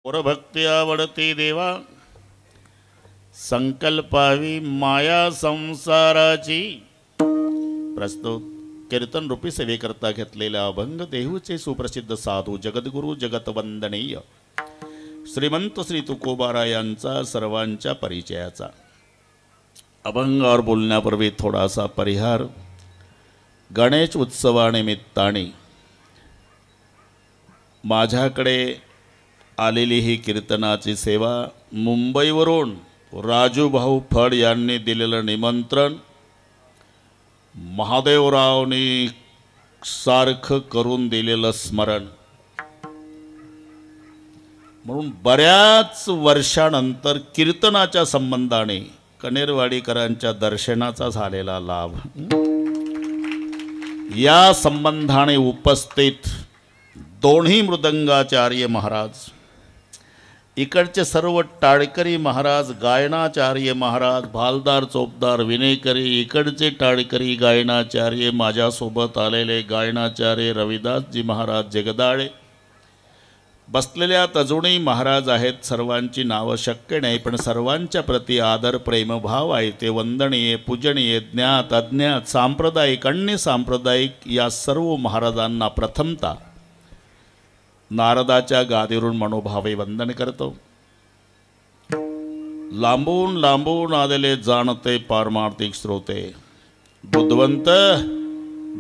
भक्ती आवडती देवा संकल्पावी माया संसाराची। प्रस्तुत कीर्तन रूपी सेवेकरता घेतलेल्या अभंग देहूचे सुप्रसिद्ध साधू जगद्गुरु जगतवंदनीय श्रीमंत श्री तुकोबारा यांचा सर्वांच्या परिचयाचा। अभंगावर बोलण्यापूर्वी थोडासा परिहार। गणेश उत्सवानिमित्ताने माझ्याकडे आलेली ही कीर्तनाची सेवा मुंबईवरून राजूभाऊ फड यांनी दिलेलं निमंत्रण महादेवरावनी सारखं करून दिलेलं स्मरण म्हणून बऱ्याच वर्षानंतर कीर्तनाच्या संबंधाने कनेरवाडीकरांच्या दर्शनाचा झालेला लाभ। या संबंधाने उपस्थित दोन्ही मृदंगाचार्य महाराज, इकडचे सर्व टाळकरी महाराज, गायनाचार्य महाराज, भालदार चोपदार विनेकरी, इकडचे टाळकरी गायनाचार्य, माझ्यासोबत आलेले गायनाचार्य रविदासजी महाराज जगदाळे, बसलेल्यात अजूनही महाराज आहेत। सर्वांची नावं शक्य नाही, पण सर्वांच्या प्रती आदर प्रेमभाव आहे ते वंदनीय पूजनीय। ज्ञात अज्ञात सांप्रदायिक अन्य सांप्रदायिक या सर्व महाराजांना प्रथमता नारदाच्या गादीवरून मनोभावे वंदन करतो। लांबून लांबून आलेले जाणते पारमार्थिक श्रोते, बुद्धवंत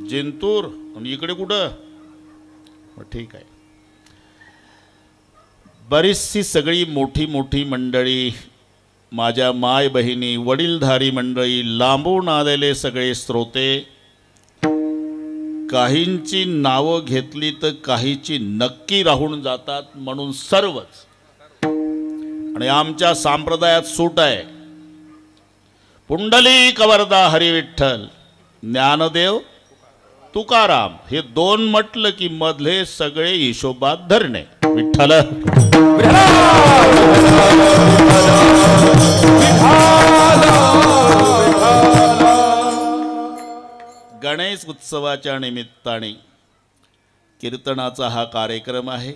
जिंतूर आणि इकडे कुठं, ठीक आहे, बरीचशी सगळी मोठी मोठी मंडळी, माझ्या माय बहिणी, वडीलधारी मंडळी, लांबून आलेले सगळे श्रोते, काहींची नावं घेतली तर काहीची नक्की राहून जातात, म्हणून सर्वच। आणि आमच्या संप्रदायात सूट आहे, पुंडलिक वरदा हरी विठ्ठल, ज्ञानदेव तुकाराम, हे दोन म्हटलं की मधले सगळे हिशोबात धरणे। विठ्ठल गणेश उत्सवाच्या निमित्ताने कीर्तनाचा हा कार्यक्रम आहे।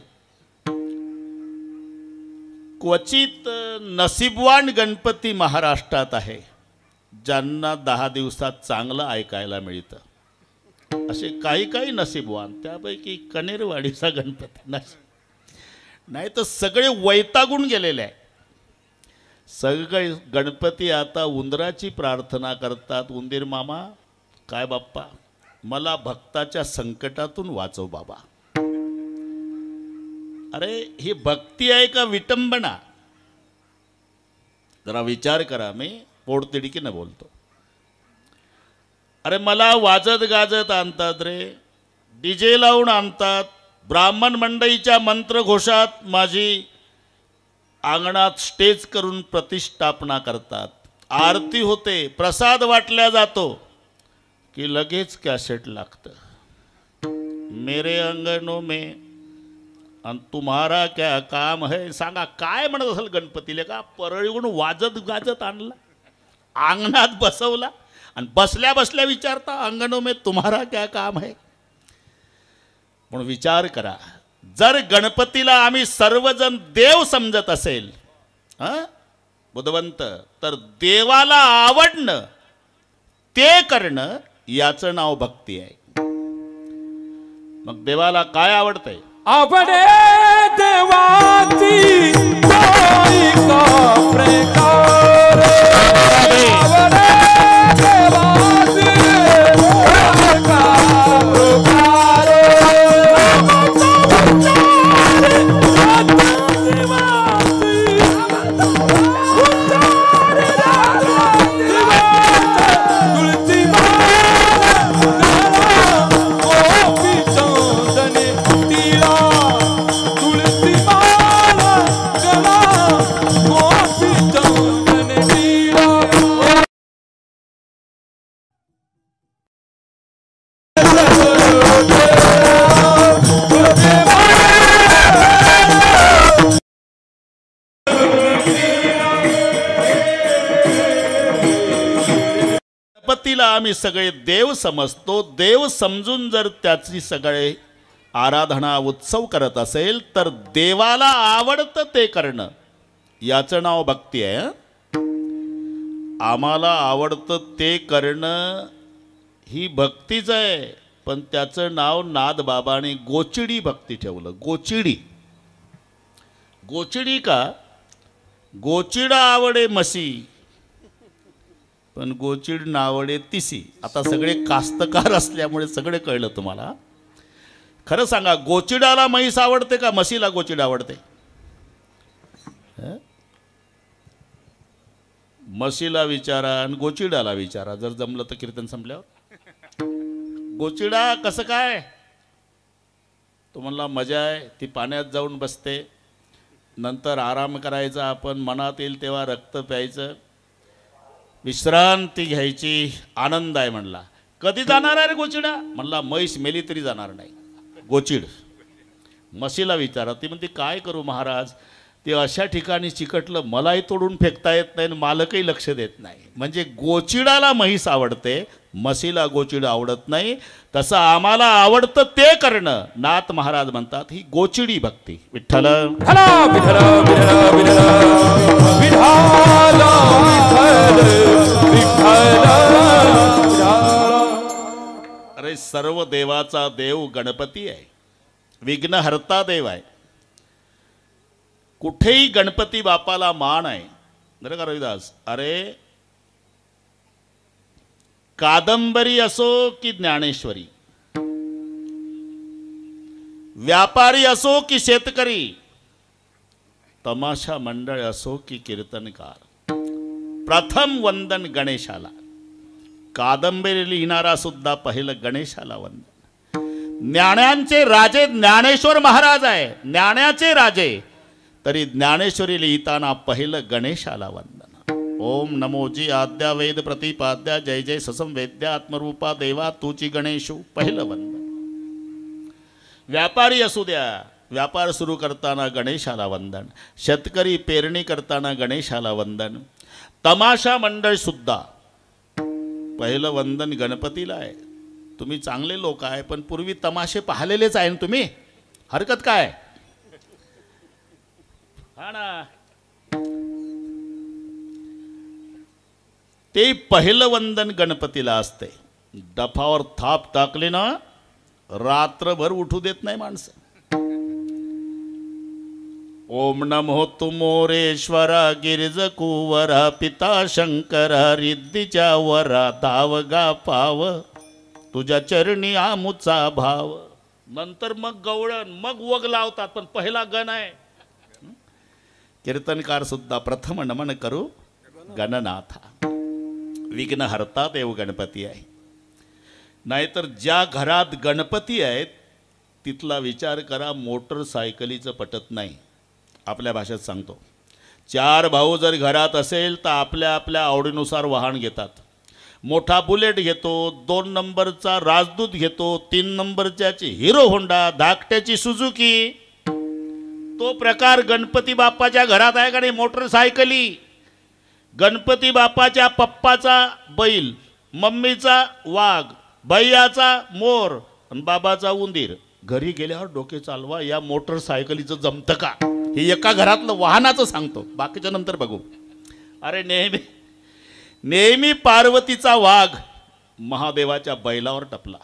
क्वचित नसीबवान गणपती महाराष्ट्रात आहे ज्यांना 10 दिवसात चांगलं ऐकायला मिळतं। असे काही काही नसीबवान, त्यापैकी कनेरवाडीचा गणपती नाही तर सगळे वैतागून गेलेले आहे। सगळे गणपती आता उंदराची प्रार्थना करतात, उंदीर मामा काय बाप्पा मला भक्ताच्या संकटातून वाचव बाबा। अरे ही भक्ती आहे का विटंबना? जरा विचार करा, मी पोटतिडकीनं बोलतो। अरे मला वाजत गाजत आणतात रे, डीजे लावून आणतात, ब्राह्मण मंडळीच्या मंत्रघोषात माझी अंगणात स्टेज करून प्रतिष्ठापना करतात, आरती होते, प्रसाद वाटल्या जातो कि लगेच कॅसेट लागतं, मेरे अंगनों में आणि तुम्हारा क्या काम है। सांगा काय म्हणत असेल गणपतीला? का परळीहून वाजत गाजत आणला, अंगणात बसवला आणि बसल्या बसल्या विचारता अंगनों में तुम्हारा क्या काम है। म्हणून विचार करा, जर गणपतीला आम्ही सर्वजण देव समजत असेल बुद्धवंत, तर देवाला आवडणं ते करणं याचं नाव भक्ती आहे। मग देवाला काय आवडतंय? आवडे देवाची कोई का प्रकार, आवडे देवाची गणपतीला आम्ही सगळे देव समजतो। देव समजून जर त्याची सगळे आराधना उत्सव करत असेल तर देवाला आवडतं ते करणं याचं नाव भक्ती आहे हं? आम्हाला आवडतं ते करणं ही भक्तीच आहे, पण त्याचं नाव नाथबाबांनी गोचिडी भक्ती ठेवलं. गोचिडी. गोचिडी का? गोचिडा आवडे म्हशी पण गोचिड नावडे तिसी. आता सगळे कास्तकार असल्यामुळे सगळे कळलं तुम्हाला. खरं सांगा, गोचिडाला म्हैस आवडते का म्हशीला गोचिड आवडते? म्हशीला विचारा आणि गोचिडाला विचारा, जर जमलं तर कीर्तन संपल्यावर. गोचिडा कसं काय? तो म्हणला मजा आहे, ती पाण्यात जाऊन बसते, नंतर आराम करायचा, आपण मनात येईल तेव्हा रक्त प्यायचं, विश्रांती घ्यायची, आनंद आहे म्हणला. कधी जाणार आहे रे गोचिडा? म्हणला म्हैस मेली तरी जाणार नाही. गोचिड. म्हशीला विचारा, ती म्हणते काय करू महाराज, ते अशा ठिकाणी चिकटलं, मलाही तोडून फेकता येत नाही आणि मालकही लक्ष देत नाही. म्हणजे गोचिडाला म्हैस आवडते, म्हशीला गोचिड आवडत नाही. तसं आम्हाला आवडतं ते करणं नाथ महाराज म्हणतात ही गोचिडी भक्ती. विठ्ठल विठ्ठल विठ्ठल विठ्ठल विठ्ठल विठ्ठल विठ्ठल. अरे सर्व देवाचा देव गणपती आहे, विघ्नहर्ता देव आहे. कुठेही गणपती बापाला मान आहे बरं का रविदास. अरे कादंबरी असो की ज्ञानेश्वरी, व्यापारी असो की शेतकरी, तमाशा मंडळ असो की कीर्तनकार, प्रथम वंदन गणेशाला. कादंबरी लिहिणारा सुद्धा पहिलं गणेशाला वंदन. ज्ञानांचे राजे ज्ञानेश्वर महाराज आहे, ज्ञानाचे राजे, तरी ज्ञानेश्वरी लिहिताना पहिलं गणेशाला वंदन. ओम नमोजी आद्या वेद प्रतिपाद्या जय जय ससम वेद्या आत्मरूपा देवा तुची गणेशू, पहिलं वंदन. व्यापारी असू द्या, व्यापार सुरू करताना गणेशाला वंदन. शेतकरी पेरणी करताना गणेशाला वंदन. तमाशा मंडळ सुद्धा पहिलं वंदन गणपतीला आहे. तुम्ही चांगले लोक आहे, पण पूर्वी तमाशे पाहिलेलेच आहे ना तुम्ही, हरकत काय? हा ना. ते पहिलं वंदन गणपतीला असते. डफावर थाप टाकली ना, रात्रभर उठू देत नाही माणसं. ओम नमो तुमोरेश्वरा गिरिज कुवरा पिता शंकरा रिद्धीच्या वरा धावगा पाव तुझ्या चरणी आमुचा भाव. नंतर मग गवळण, मग वग लावतात, पण पहिला गण आहे. कीर्तनकार सुद्धा प्रथम नमन करू गणनाथा. विघ्नहर्ता देव गणपती आहे. नाहीतर ज्या घरात गणपती आहेत तिथला विचार करा, मोटरसायकलीचं पटत नाही. आपल्या भाषेत सांगतो, 4 भाऊ जर घरात असेल तर आपल्या आपल्या आवडीनुसार वाहन घेतात. मोठा बुलेट घेतो, 2 नंबरचा राजदूत घेतो, 3 नंबरच्याची हिरो होंडा, धाकट्याची सुझुकी. तो प्रकार गणपती बाप्पाच्या घरात आहे का नाही? मोटरसायकली. गणपती बाप्पाच्या पप्पाचा बैल, मम्मीचा वाघ, भैयाचा मोर आणि बाबाचा उंदीर. घरी गेल्यावर डोके चालवा, या मोटरसायकलीचं जमतं का? हे एका घरातलं वाहनाचं सांगतो, बाकीच्या नंतर बघू. अरे नेहमी पार्वतीचा वाघ महादेवाच्या बैलावर टपला.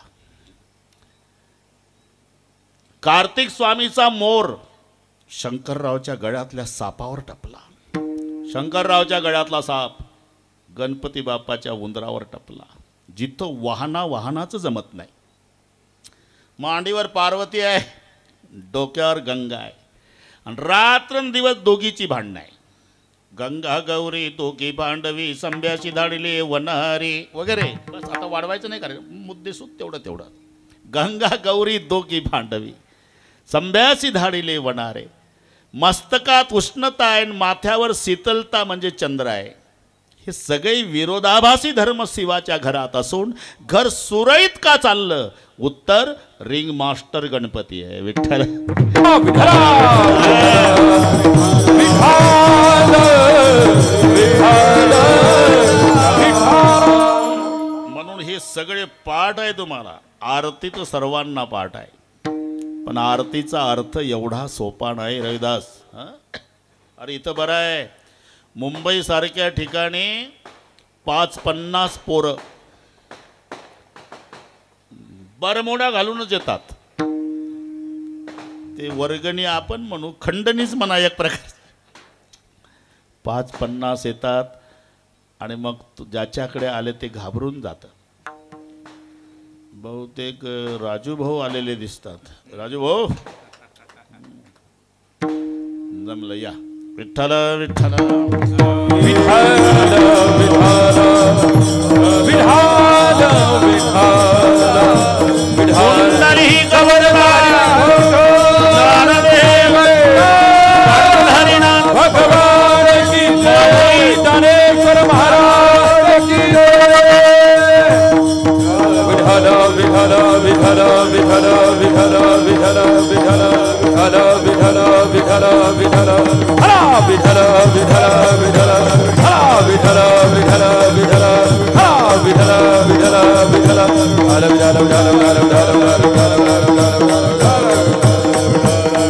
कार्तिक स्वामीचा मोर शंकररावच्या गळ्यातल्या सापावर टपला. शंकररावच्या गळ्यातला साप गणपती बाप्पाच्या उंदरावर टपला. जिथं वाहनाचं जमत नाही. मांडीवर पार्वती आहे, डोक्यावर गंगा आहे, आणि रात्रंदिवस दोघीची भांडणं आहे. गंगा गौरी दोघी भांडवी, संभ्याशी धाडले वनहारी वगैरे. बस आता वाढवायचं नाही, कारण मुद्देसूद तेवढं. गंगा गौरी दोघी भांडवी, संभ्यासी धाडिले वनारे. मस्तकात उष्णता आहे, माथ्यावर शीतलता म्हणजे चंद्र आहे. हे सगळे विरोधाभासी धर्म शिवाच्या घरात असून घर सुरळीत का चाललं? उत्तर रिंग मास्टर गणपती आहे. विठ्ठल म्हणून हे सगळे पाठ आहे तुम्हाला. आरती तर सर्वांना पाठ आहे, पण आरतीचा अर्थ एवढा सोपा नाही रविदास. अरे इथं बरं आहे, मुंबईसारख्या ठिकाणी 50 पोरं बरमोडा घालूनच येतात. ते वर्गणी आपण म्हणू, खंडणीच म्हणा एक प्रकार. 50 येतात आणि मग ज्याच्याकडे आले ते घाबरून जातं. बहुतेक राजू भाऊ आलेले दिसतात. राजू भाऊ जमलं, या. विठ्ठल विठ्ठल विठाला विठाला विठाला विठाला विठाला ही गवरदारी ज्ञानदेव हरिनाम भगवान की जय, दानेश्वर महाराज की जय. विठाला विठाला विठाला विठाला विठाला विठाला विठाला विठाला विठाला विठाला विठाला हरा विठाला विठाला विठाला हरा विठाला विठाला विठाला हरा विठाला विठाला विठाला हरा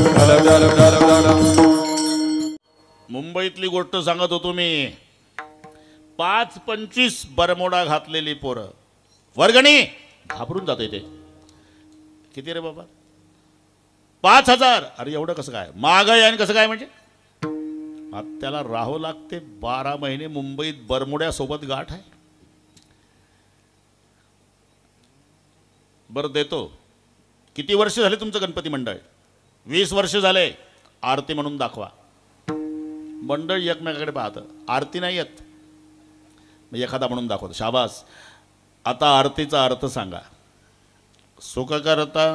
विठाला विठाला विठाला. मुंबईतली गोष्ट सांगत होतो मी. 25 बरमोडा घातलेली पोरं, वर्गणी घाबरून जाते. ते किती रे बाबा? 5000. अरे एवढं कसं काय? महागाई आणि कसं काय म्हणजे? आता त्याला राहावं लागते 12 महिने मुंबईत, बरमोड्यासोबत गाठ आहे. बरं देतो. किती वर्ष झाले तुमचं गणपती मंडळ? 20 वर्ष झाले. आरती म्हणून दाखवा. मंडळ एकमेकाकडे पाहतं, आरती नाही येत, मग एखादा म्हणून दाखवतो. शाबास. आता आरतीचा अर्थ सांगा. सुख करता,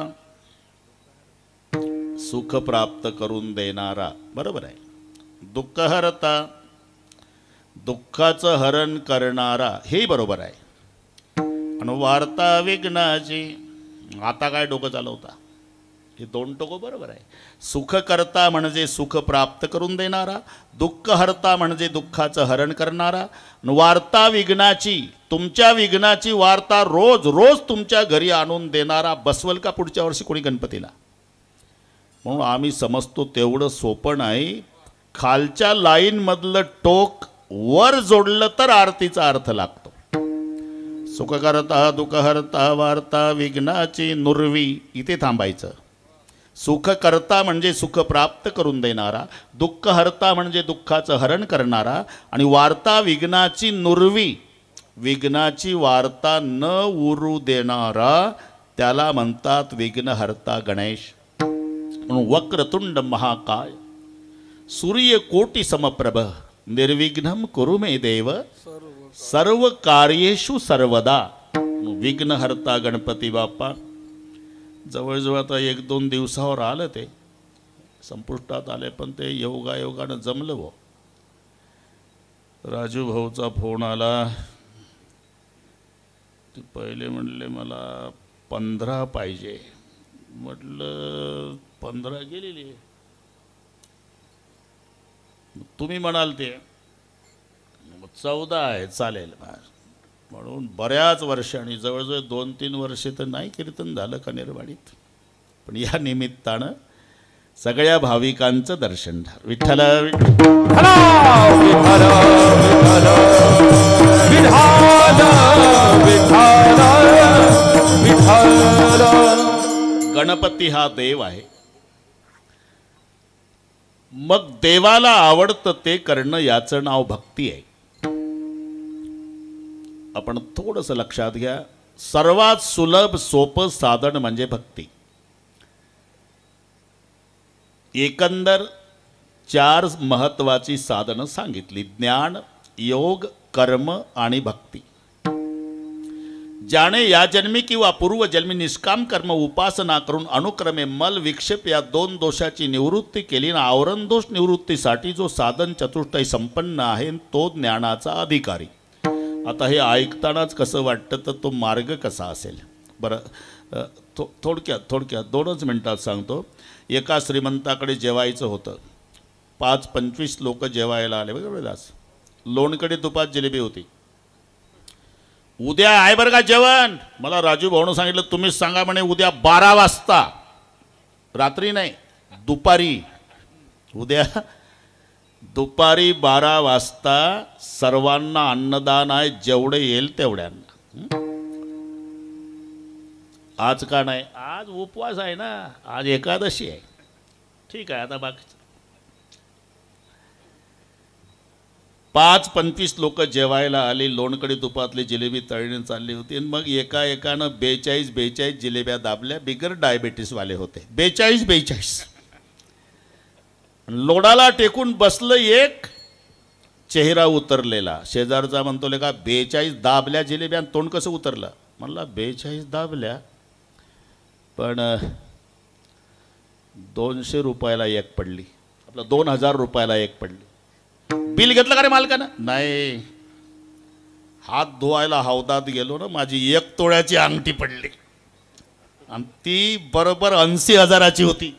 सुख प्राप्त करून देणारा, बरोबर आहे. दुःख हरता, दुःखाचं हरण करणारा, हे बरोबर आहे. आणि वार्ता विघ्नाची, आता काय डोकं चालवता? हे 2 टोकं बरोबर आहे. सुख करता म्हणजे सुख प्राप्त करून देणारा, दुःख हरता म्हणजे दुःखाचं हरण करणारा, वार्ता विघ्नाची, तुमच्या विघ्नाची वार्ता रोज रोज तुमच्या घरी आणून देणारा. बसवल का पुढच्या वर्षी कोणी गणपतीला? म्हणून आम्ही समजतो तेवढं सोपं नाही. खालच्या लाईनमधलं टोक वर जोडलं तर आरतीचा अर्थ लागतो. सुख करता, दुःख हरता, वार्ता विघ्नाची नुरवी, इथे थांबायचं. सुख करता म्हणजे सुख प्राप्त करून देणारा, दुःख हरता म्हणजे दुःखाचं हरण करणारा, आणि वार्ता विघ्नाची नुरवी, विघ्नाची वार्ता न उरू देणारा, त्याला म्हणतात विघ्नहर्ता गणेश. म्हणून वक्रतुंड महाकाय सूर्यकोटी समप्रभ निर्विघ्नं कुरु मे देव सर्व कार्येषु सर्वदा. विघ्नहर्ता गणपती बाप्पा जवळजवळ आता 1-2 दिवसावर आलं, ते संपुष्टात आले. पण ते योगायोगानं जमलं हो. राजू भाऊचा फोन आला. ते पहिले म्हणले मला 15 पाहिजे. म्हटलं 15 गेलेली. तुम्ही म्हणाल ते 14 आहे, चालेल. म्हणून बऱ्याच वर्षांनी, जवळजवळ 2-3 वर्षे तर नाही कीर्तन झालं कनेरवाडीत. पण या निमित्तानं सगळ्या भाविकांचं दर्शन झालं. विठ्ठल गणपती हा देव आहे. मग देवाला आवडतं ते करणं, याचं नाव भक्ती आहे. आपण थोडंसं लक्षात घ्या. सर्वात सुलभ सोपं साधन म्हणजे भक्ती. एकंदर 4 महत्वाची साधनं सांगितली: ज्ञान, योग, कर्म आणि भक्ती. ज्याने या जन्मी किंवा पूर्वजन्मी निष्काम कर्म उपासना करून अनुक्रमे मल विक्षेप या 2 दोषाची निवृत्ती केली ना, आवरण दोष निवृत्तीसाठी जो साधन चतुष्टय संपन्न आहे तो ज्ञानाचा अधिकारी. आता हे ऐकतानाच कसं वाटतं, तर तो मार्ग कसा असेल? बरं, थोडक्यात 2च मिनटात सांगतो. एका श्रीमंताकडे जेवायचं होतं. 5-25 लोक जेवायला आले. बरोबर दास. लोणकडे तुपात जिलेबी होती. उद्या आहे बरं का जेवण. मला राजू भाऊनं सांगितलं तुम्हीच सांगा म्हणे उद्या 12 वाजता. रात्री नाही, दुपारी, उद्या दुपारी 12 वाजता सर्वांना अन्नदान आहे, जेवढे येईल तेवढ्यांना. आज का नाही? आज उपवास आहे ना, आज एकादशी आहे. ठीक आहे, आता बाकी 5-25 लोक जेवायला आली. लोणकडी तुपातली जिलेबी तळणी चालली होती आणि मग एका एकानं 42 जिलेब्या दाबल्या. बिगर डायबिटीसवाले होते. 42 लोडाला टेकून बसलं एक, चेहरा उतरलेला. शेजारचा म्हणतो का 42 दाबल्या जिलेब्या, तोंड कसं उतरलं? म्हणला 42 दाबल्या, पण 200 रुपयाला एक पडली. आपलं 2000 रुपयाला एक पडली. बिल घेतलं का रे मालकानं? नाही. हात धुवायला हौदात गेलो ना, माझी 1 तोळ्याची अंगठी पडली आणि ती बरोबर 80,000ची होती.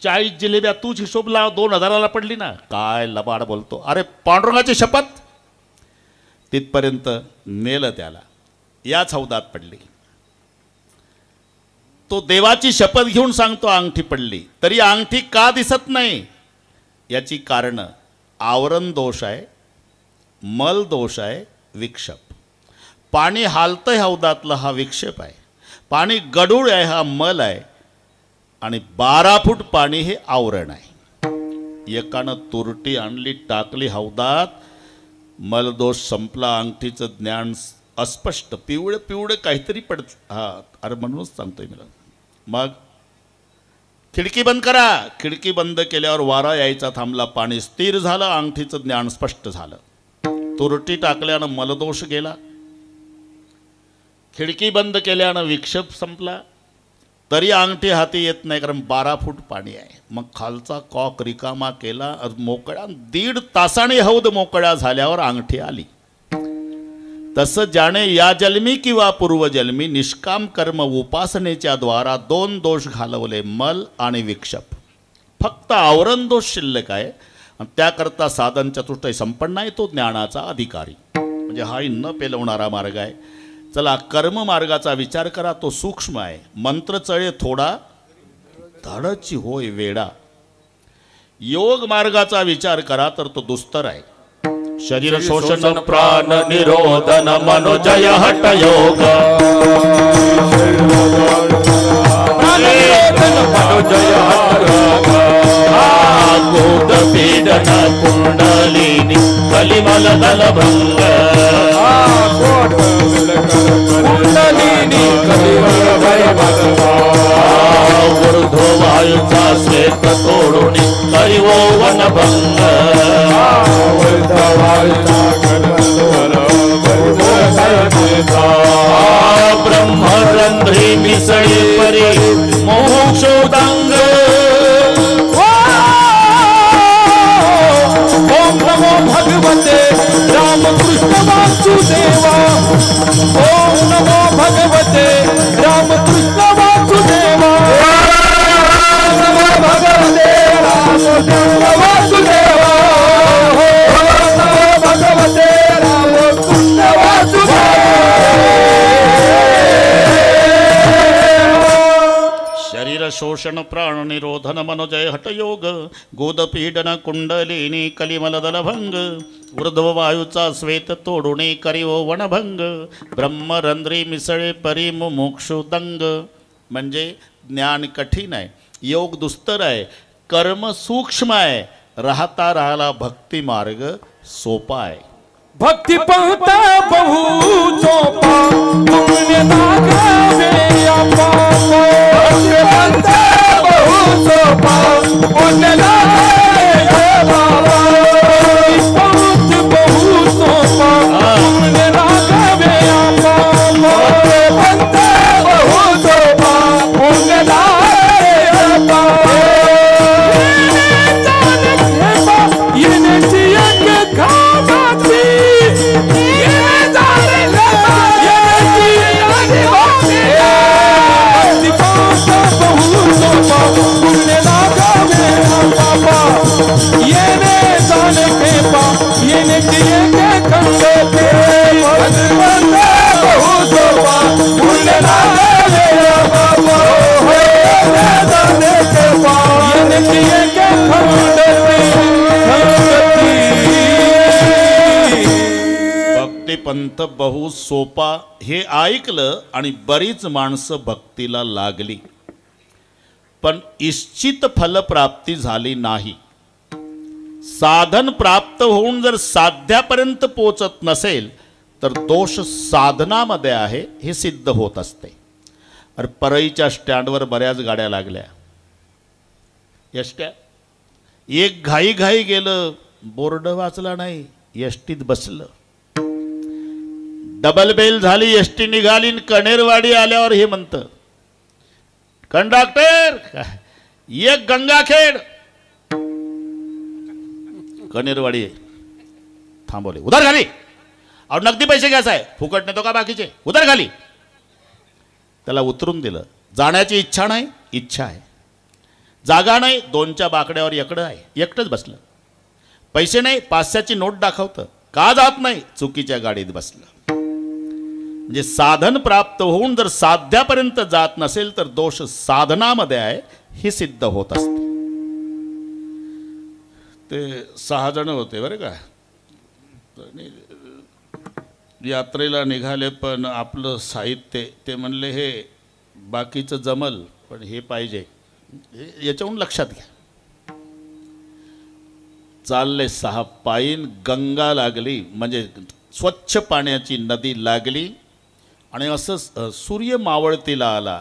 40 जिलेब्या तूच हिशोब लाव, 2000ला पडली ना. काय लबाड बोलतो. अरे पांडुरंगाची शपथ. तिथपर्यंत नेलं त्याला. याच हौदात पडली. तो देवाची शपथ घेऊन सांगतो अंगठी पडली. तरी अंगठी का दिसत नाही? याची कारणं आवरण दोष आहे, मल दोष आहे, विक्षेप. पाणी हालतंय हौदातलं, हा विक्षेप आहे. पाणी गडूळ आहे, हा मल आहे. आणि 12 फूट पाणी हे आवरण आहे. एकानं तुरटी आणली, टाकली हौदात, मलदोष संपला. अंगठीचं ज्ञान अस्पष्ट, पिवळं पिवळं काहीतरी पडत. हा, अरे म्हणूनच सांगतोय मला. मग खिडकी बंद करा. खिडकी बंद केल्यावर वारा यायचा थांबला, पाणी स्थिर झालं, अंगठीचं ज्ञान स्पष्ट झालं. तुरटी टाकल्यानं मलदोष गेला, खिडकी बंद केल्यानं विक्षेप संपला. तरी अंगठी हाती येत नाही, कारण 12 फूट पाणी आहे. मग खालचा कॉक रिकामा केला, मोकळा. 1.5 तासाने हौद मोकळा झाल्यावर अंगठी आली. तसं ज्याने या जन्मी किंवा पूर्वजन्मी निष्काम कर्म उपासनेच्या द्वारा 2 दोष घालवले, मल आणि विक्षेप. फक्त आवरण दोष शिल्लक आहे. त्याकरता साधन चतुष्टय संपन्न आहे, तो ज्ञानाचा अधिकारी. म्हणजे हा न पेलवणारा मार्ग आहे. चला, कर्म मार्गाचा विचार करा, तो सूक्ष्म आहे. मंत्र चळे थोडा, धडची होय वेडा. योग मार्गाचा विचार करा तर तो दुस्तर आहे. शरीर शोषण, प्राण निरोधन, मनोजय हठ योग. मनोजय हठ योग. गोद पीडन कुंडलिनी कलिमल दल भंग. कुंडलिनी ऊर्ध्व वायूचा श्वेत तोडून करिवो वनभंग. ब्रह्मरंध्री मिसळी परी मोक्षोदांग. ओम नमो भगवते रामकृष्ण वासुदेवा. ओम नमो भगवते रामकृष्ण वासुदेवा. नमो भगवते रामकृष्ण वासुदेवा. नमो भगवते रामकृष्ण वासुदेवा. शरीर शोषण, प्राण निरोधन, मनोजय हठ योग. गोदपीडन कुंडलिनी कलिमल दलभंग. ऊर्ध्व वायूचा श्वेत तोडुणे करिवो वनभंग. ब्रह्मरंध्री मिसळे परी मुमुक्षुदंग. म्हणजे ज्ञान कठीण आहे, योग दुस्तर आहे, कर्म सूक्ष्म आहे. राहता राहिला भक्ती मार्ग सोपा आहे. भक्ती पहता बहु सोपा, पुण्य लागावे आपा. भक्ती पहता बहु सोपा, पुण्य लागावे बाबा. पहुँच बहु सोपा, पुण्य लागावे आपा. भक्ती पहता बहु सोपा, पुण्य लागावे आपा. येने जिया के खावाची. भगवंत बहु सोपा, पुण्य लागावे बाबा. ये क्या खंडती भक्तिपंथ बहु सोपा हे ऐकलं आणि बरीच माणसं भक्तीला लागली, पण इच्छित फलप्राप्ती झाली नाही. साधन प्राप्त होऊन जर साध्यापर्यंत पोचत नसेल तर दोष साधनामध्ये आहे हे सिद्ध होत असते. अरे परळीच्या स्टँडवर बऱ्याच गाड्या लागल्या, एसट्या. एक घाई घाई गेलं, बोर्ड वाचला नाही, एसटीत बसलं. डबल बेल झाली, एसटी निघाली, कणेरवाडी आल्यावर हे म्हणतं, कंडक्टर एक गंगाखेड. कणेरवाडी थांबवले, उधार खाली. और नगदी पैसे घ्यायचा आहे, फुकट नेतो का बाकीचे, उधार खाली. त्याला उतरून दिलं. जाण्याची इच्छा नाही, इच्छा आहे. जागा नाही, दोनच्या बाकड्यावर एकडं आहे, एकटंच बसलं. पैसे नाही, 500ची नोट दाखवतं, का जात नाही, चुकीच्या गाडीत बसलं. म्हणजे साधन प्राप्त होऊन जर साध्यापर्यंत जात नसेल तर दोष साधनामध्ये आहे हे सिद्ध होत असते. ते 6 जण होते बरं का, यात्रेला निघाले, पण आपलं साहित्य ते म्हणले हे बाकीचं जमल पण हे पाहिजे, याच्याहून लक्षात घ्या. चालले 6 पायीन, गंगा लागली म्हणजे स्वच्छ पाण्याची नदी लागली आणि असं सूर्य मावळतीला आला.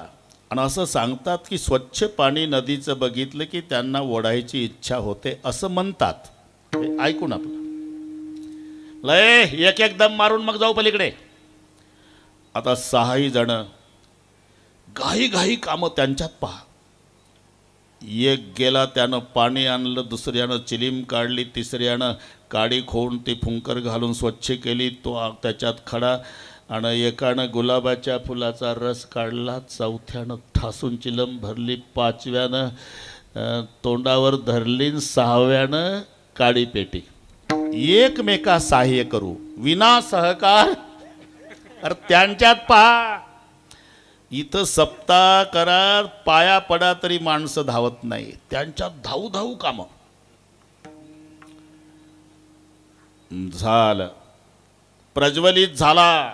आणि असं सांगतात की स्वच्छ पाणी नदीचं बघितलं की त्यांना ओढायची इच्छा होते असं म्हणतात. ऐकून आपलं लय एक एक दम मारून मग जाऊ पलीकडे. आता 6 जण घाई घाई कामं त्यांच्यात पहा. एक गेला, त्यानं पाणी आणलं, दुसऱ्यानं चिलीम काढली, तिसऱ्यानं काडी खोवून ती फुंकर घालून स्वच्छ केली, तो त्याच्यात खडा. आणि एकानं गुलाबाच्या फुलाचा रस काढला, चौथ्यानं ठासून चिलम भरली, 5व्यानं तोंडावर धरली, 6व्यानं काडी पेटी. एकमेका सहाय्य करू विना सहकार. अरे त्यांच्यात पहा, इथं सप्ताह करा, पाया पडा तरी माणसं धावत नाही, त्यांच्यात धाऊ धाऊ कामं. झालं, प्रज्वलित झाला,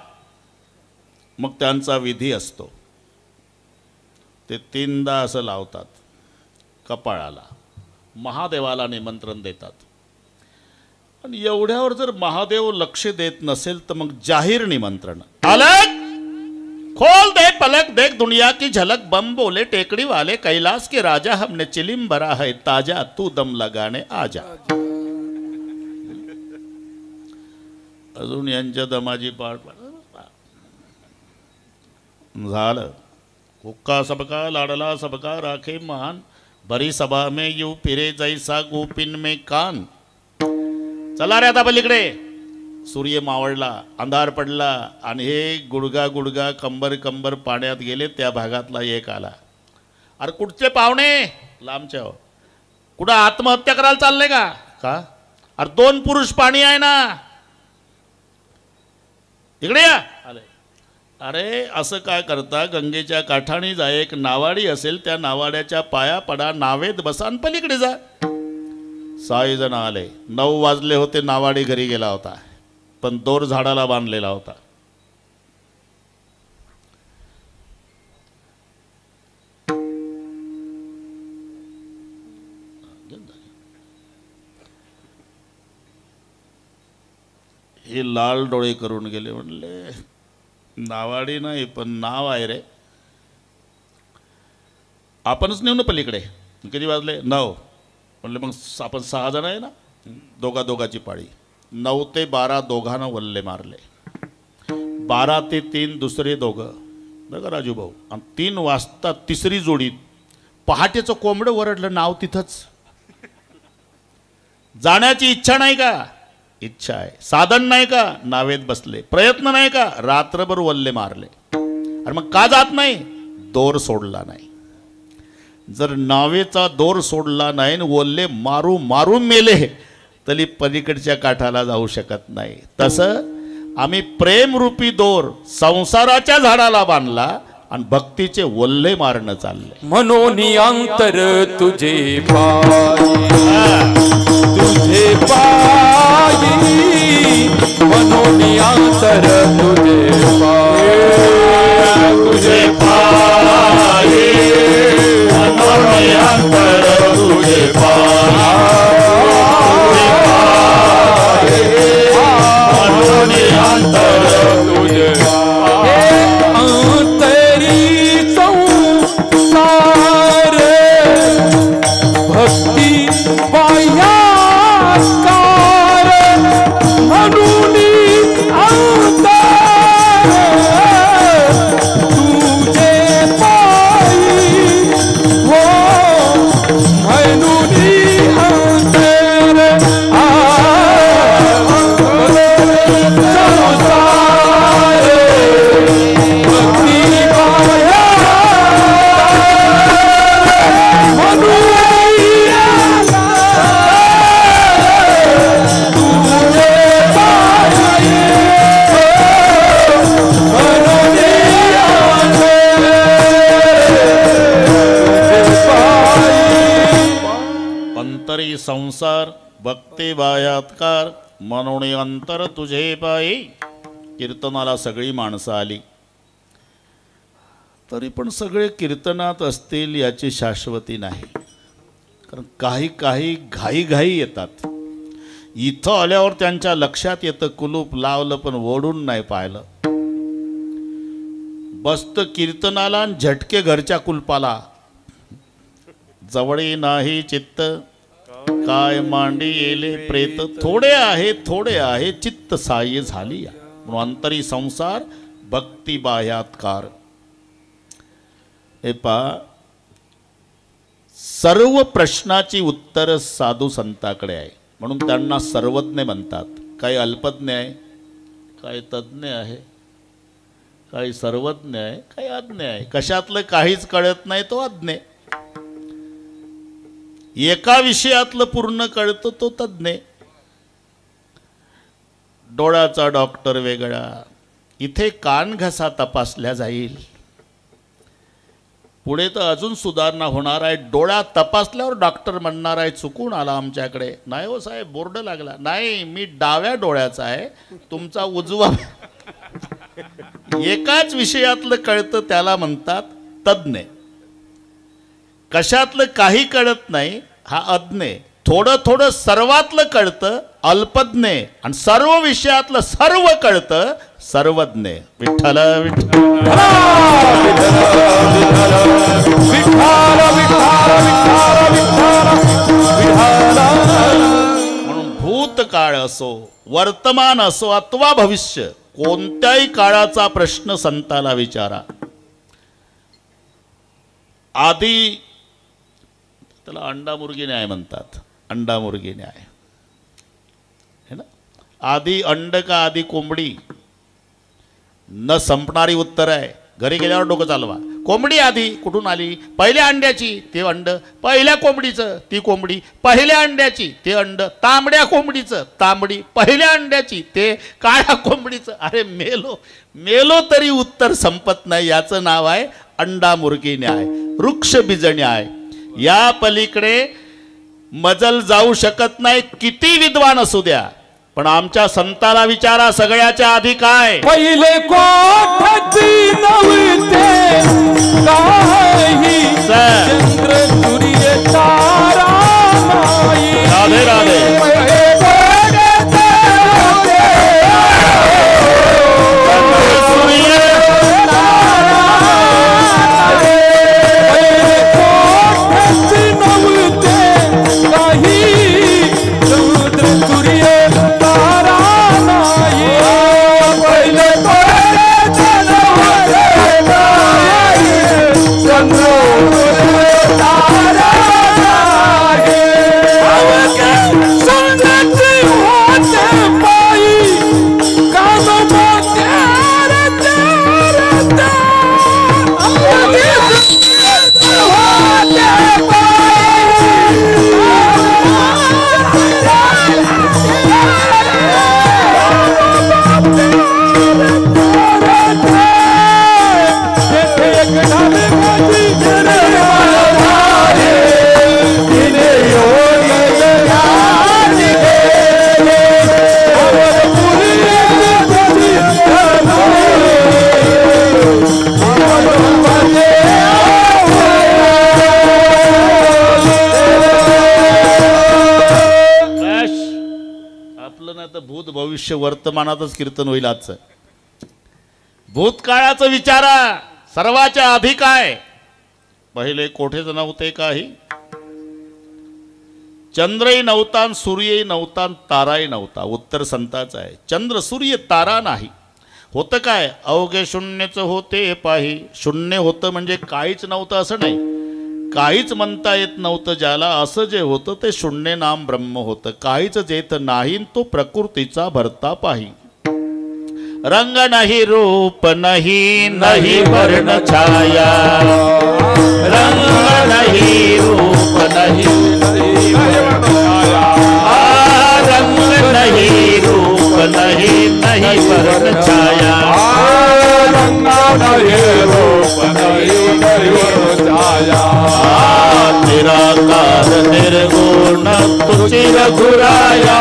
मग त्यांचा विधी असतो. ते 3दा असं लावतात कपाळाला, महादेवाला निमंत्रण देतात. आणि एवढ्यावर जर महादेव लक्ष देत नसेल तर मग जाहीर निमंत्रण. अलग खोल दे पलक, देख दुनिया की झलक, बम बोले टेकड़ी वाले, कैलाश के राजा, हमने चिलिम भरा है ताजा, तू दम लगाने आजा. अजून यांच्या दमाची पाठ झालं. हुक्का सबका लाडला सबका राखे मान, भरी सभा में यू फिरे जैसा गोपिन में कान. चला रे आता पलीकडे. सूर्य मावळला, अंधार पडला आणि हे गुडगा गुडगा कंबर कंबर पाण्यात गेले. त्या भागातला एक आला, अरे कुठचे पाहुणे, लांबचे हो, कुठं आत्महत्या करायला चालले का? अरे 2 पुरुष पाणी आहे ना, इकडे या. आले. अरे असं काय करता, गंगेच्या काठाणी जा, एक नावाडी असेल, त्या नावाड्याच्या पाया पडा, नावेत बसा आणि पलीकडे जा. 6 जण आले. 9 वाजले होते, नावाडी घरी गेला होता, पण दोर झाडाला बांधलेला होता. हे लाल डोळे करून गेले. म्हणले नावाडी नाही पण नाव आहे रे, आपणच नेऊ ना पलीकडे. किती वाजले? 9. म्हणले मग आपण 6 जण आहे ना, दोघाची पाळी. 9 ते 12 दोघांना वल्ले मारले, 12 ते 3 दुसरे दोघं, बघा राजू भाऊ. आणि 3 वाजता तिसरी जोडी. पहाटेचं कोंबडं वरडलं, नाव तिथंच. जाण्याची इच्छा नाही का? इच्छा आहे. साधन नाही का? नावेत बसले. प्रयत्न नाही का? रात्रभर वल्ले मारले. अरे मग का जात नाही? दोर सोडला नाही. जर नावेचा दोर सोडला नाही, वल्ले मारू मारू मेले तरी पलीकडच्या काठाला जाऊ शकत नाही. तसं आम्ही प्रेमरूपी दोर संसाराच्या झाडाला बांधला आणि भक्तीचे वल्ले मारणं चाललंय. म्हणून अंतर तुझे पायी, तुझे पायी, म्हणून अंतर तुझे पायी, तुझे पायी, म्हणून अंतर तुझे पायी, म्हणून अंतर तुझे अंतरी संसार भक्ती बाह्याकार म्हणून अंतर तुझे पायी, हो म्हणून अंतर संसार भक्ती अंतरी संसार भक्ती बाह्यात्कार म्हणून अंतर तुझे पायी. कीर्तनाला सगळी माणसं आली, तरी पण सगळे कीर्तनात असतील याची शाश्वती नाही. कारण काही काही घाई येतात. इथं आल्यावर त्यांच्या लक्षात येतं कुलूप लावलं पण ओढून नाही पाहिलं. बसत कीर्तनाला आणि झटके घरच्या कुलपाला. जवळी नाही चित्त काय मांडी येले प्रेत, थोडे आहे चित्त साह्य झाली. म्हणून अंतरी संसार भक्ती बाह्यात्कार. हे पहा, सर्व प्रश्नाची उत्तर साधू संताकडे आहे म्हणून त्यांना सर्वज्ञ म्हणतात. काही अल्पज्ञ आहे, काही तज्ज्ञ आहे, काही सर्वज्ञ आहे, काही अज्ञ आहे. कशातलं काहीच कळत नाही तो अज्ञ. एका विषयातलं पूर्ण कळतं तो तज्ज्ञ. डोळ्याचा डॉक्टर वेगळा, इथे कान घसा तपासल्या जाईल. पुढे तर अजून सुधारणा होणार आहे. डोळा तपासल्यावर डॉक्टर म्हणणार आहे चुकून आला आमच्याकडे. नाही हो साहेब, बोर्ड लागला. नाही, मी डाव्या डोळ्याचा आहे, तुमचा उजवा. एकाच विषयातलं कळतं त्याला म्हणतात तज्ज्ञ. कशातलं काही कळत नाही हा अज्ञ. थोडं थोडं सर्वातलं कळतं अल्पज्ञ, आणि सर्व विषयातलं सर्व कळतं सर्वज्ञ. विठ्ठल विठ्ठल म्हणून भूतकाळ असो, वर्तमान असो अथवा भविष्य, कोणत्याही काळाचा प्रश्न संताला विचारा. आधी त्याला अंडा मुर्गी न्याय म्हणतात. अंडा मुर्गी न्याय है ना. आधी अंड का आधी कोंबडी, न संपणारी उत्तर आहे. घरी गेल्यावर डोकं चालवा. कोंबडी आधी कुठून आली? पहिल्या अंड्याची ते अंड, पहिल्या कोंबडीचं ती कोंबडी, पहिल्या अंड्याची ते अंड, तांबड्या कोंबडीचं तांबडी, पहिल्या अंड्याची ते काळ्या कोंबडीचं. अरे मेलो मेलो तरी उत्तर संपत नाही. याचं नाव आहे अंडा मुर्गी न्याय, वृक्ष बीज न्याय. या पलीकडे मजल जाऊ शकत नाही, किती विद्वान असू द्या. पण आमच्या संताला विचारा, सगळ्याच्या आधी काय? पहिले कोठती नव्हते काही, चंद्र सूर्य तारा नाही. राधे राधे. Son ना तर भूत भविष्य वर्तमानातच कीर्तन होईल आजचं. भूतकाळाचं विचारा. सर्वाच्या आधी काय? पहिले कोठेच नव्हते काही. चंद्रही नव्हता, सूर्यही नव्हता, ताराही नव्हता. उत्तर संताचं आहे. चंद्र सूर्य तारा नाही. होतं काय? अवघे शून्यच होते पाही. शून्य होतं म्हणजे काहीच नव्हतं असं नाही. काहीच म्हणता येत नव्हतं ज्याला. असं जे होतं ते शून्य नाम ब्रह्म होतं. काहीच येत नाही तो प्रकृतीचा भरता पाही. रंग नाही, रूप नाही, नाही वर्ण छाया. रंग नाही, रूप नाही, रंग नाही, रूप नाही, नाही वर्ण छाया. रंग नहीं रूप नहीं नहीं वर्ण छाया. निराकार निर्गुण तुझी रघुराया.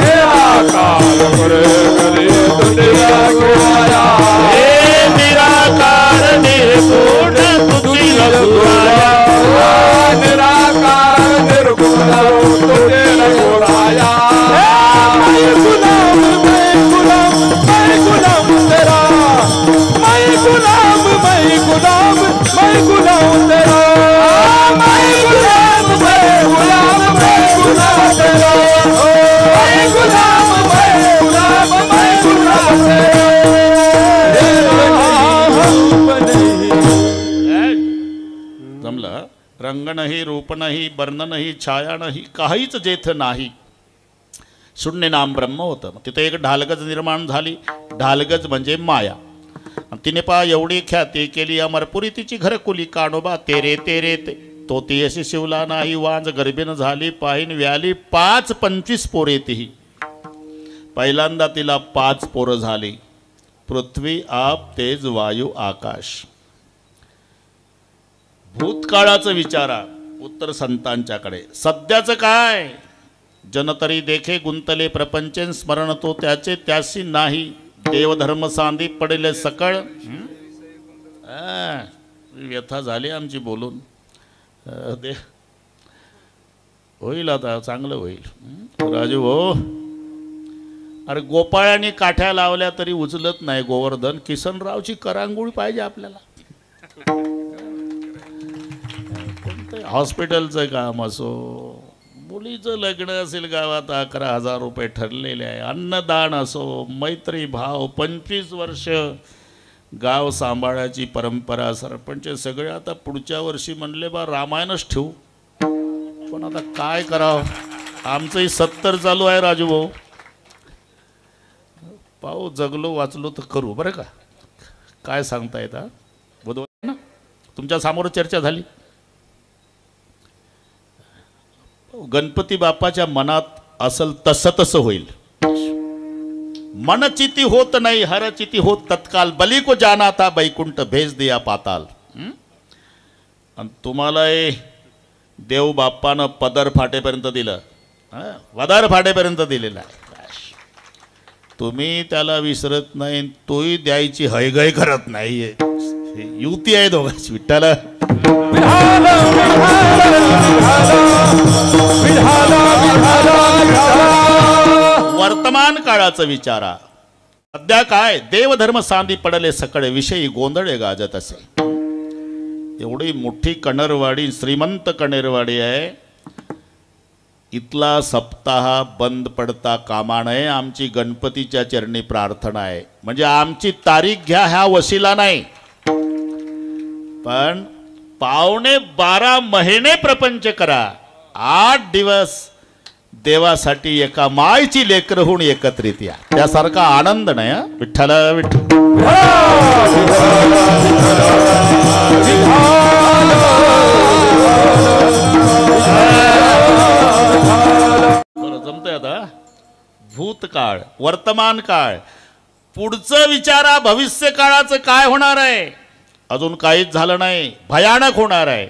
निराकार निराकार निर्गुण तुझी रघुराया. निराकार निर्गुण तुझे रघुराया. मैं गुलाम तेरा. मैं गुलाम तेरा. मैं गुलाम तेरा. मैं गुलाम जमलं. रंग नाही, रूप नाही, वर्ण नाही, छाया नाही, काहीच जेथ नाही. शून्य नाम ब्रह्म होतं. तिथे एक ढालगज निर्माण झाली. ढालगज म्हणजे माया. तिने पहा एवढी ख्याती केली अमरपुरी तिची घरकुली. कानोबा तेरे तेरे ते तो ती अशी शिवला नाही. वांज गर्भीन झाली पाहिन व्याली. 5-25 पोरे तीही. पहिल्यांदा तिला 5 पोरं झाली. पृथ्वी, आप, तेज, वायू, आकाश. भूतकाळाचं विचारा. उत्तर संतांच्याकडे. सध्याचं काय? जनतरी देखे गुंतले प्रपंचेन. स्मरण तो त्याचे त्याशी नाही. देवधर्म सांदी पडेले सकळ. व्यथा झाली आमची बोलून. होईल आता, चांगलं होईल. राजू हो, अरे गोपाळाने काठ्या लावल्या तरी उचलत नाही गोवर्धन. किसनरावची करांगोळी पाहिजे आपल्याला. हॉस्पिटलचं काम असो, मुलीचं लग्न असेल गावात 11,000 रुपये ठरलेले आहे. अन्नदान असो, मैत्री भाव, 25 वर्ष गाव सांभाळायची परंपरा. सरपंच सगळे आता पुढच्या वर्षी म्हणले बा रामायणच ठेवू. पण आता काय करावं? आमचंही 70 चालू आहे राजू भाऊ. पाहू, जगलो वाचलो तर करू. बरं का? काय सांगता येतं? बुधवार ना तुमच्या समोर चर्चा झाली. गणपती बाप्पाच्या मनात असल तसं तसं होईल. मनचिती होत नाही, हरचिती होत तत्काल. बली को जाना था बैकुंठ, भेज दिया पाताल. आणि तुम्हाला देव बाप्पानं पदर फाटेपर्यंत दिलं. वदार फाटेपर्यंत दिलेला आहे. तुम्ही त्याला विसरत नाही, तोही द्यायची हयगय करत नाहीये. युती आहे दोघांची. विठ्ठल वर्तमान काळाचं विचारा. सध्या काय? देवधर्म सांदी पडले सकळे. विषयी गोंधळे गाजत असे. एवढी मोठी कणरवाडी, श्रीमंत कणेरवाडी आहे. इथला सप्ताह बंद पडता कामा नये. आमची गणपतीच्या चरणी प्रार्थना आहे. म्हणजे आमची तारीख घ्या ह्या वशिला नाही, पण 12.5 महिने प्रपंच करा. 8 दिवस देवासाठी एका मायची लेकर होऊन एकत्रित या. त्यासारखा आनंद नाही. विठ्ठल विठ्ठल. जमतंय आता. भूतकाळ, वर्तमान काळ, पुढचं विचारा. भविष्य काळाचं काय होणार आहे? अजून काहीच झालं नाही. भयानक होणार आहे.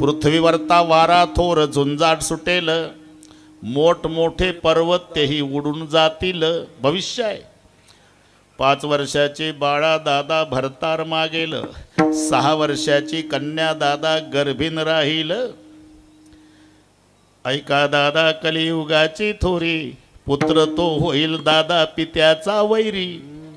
पृथ्वीवरता वारा थोर झुंजाट सुटेल. मोठमोठे पर्वत तेही उडून जातील. भविष्य आहे. 5 वर्षाचे बाळा दादा भरतार मागेल. 6 वर्षाची कन्या दादा गर्भीन राहील. ऐका दादा कलियुगाची थोरी. पुत्र तो होईल दादा पित्याचा वैरी,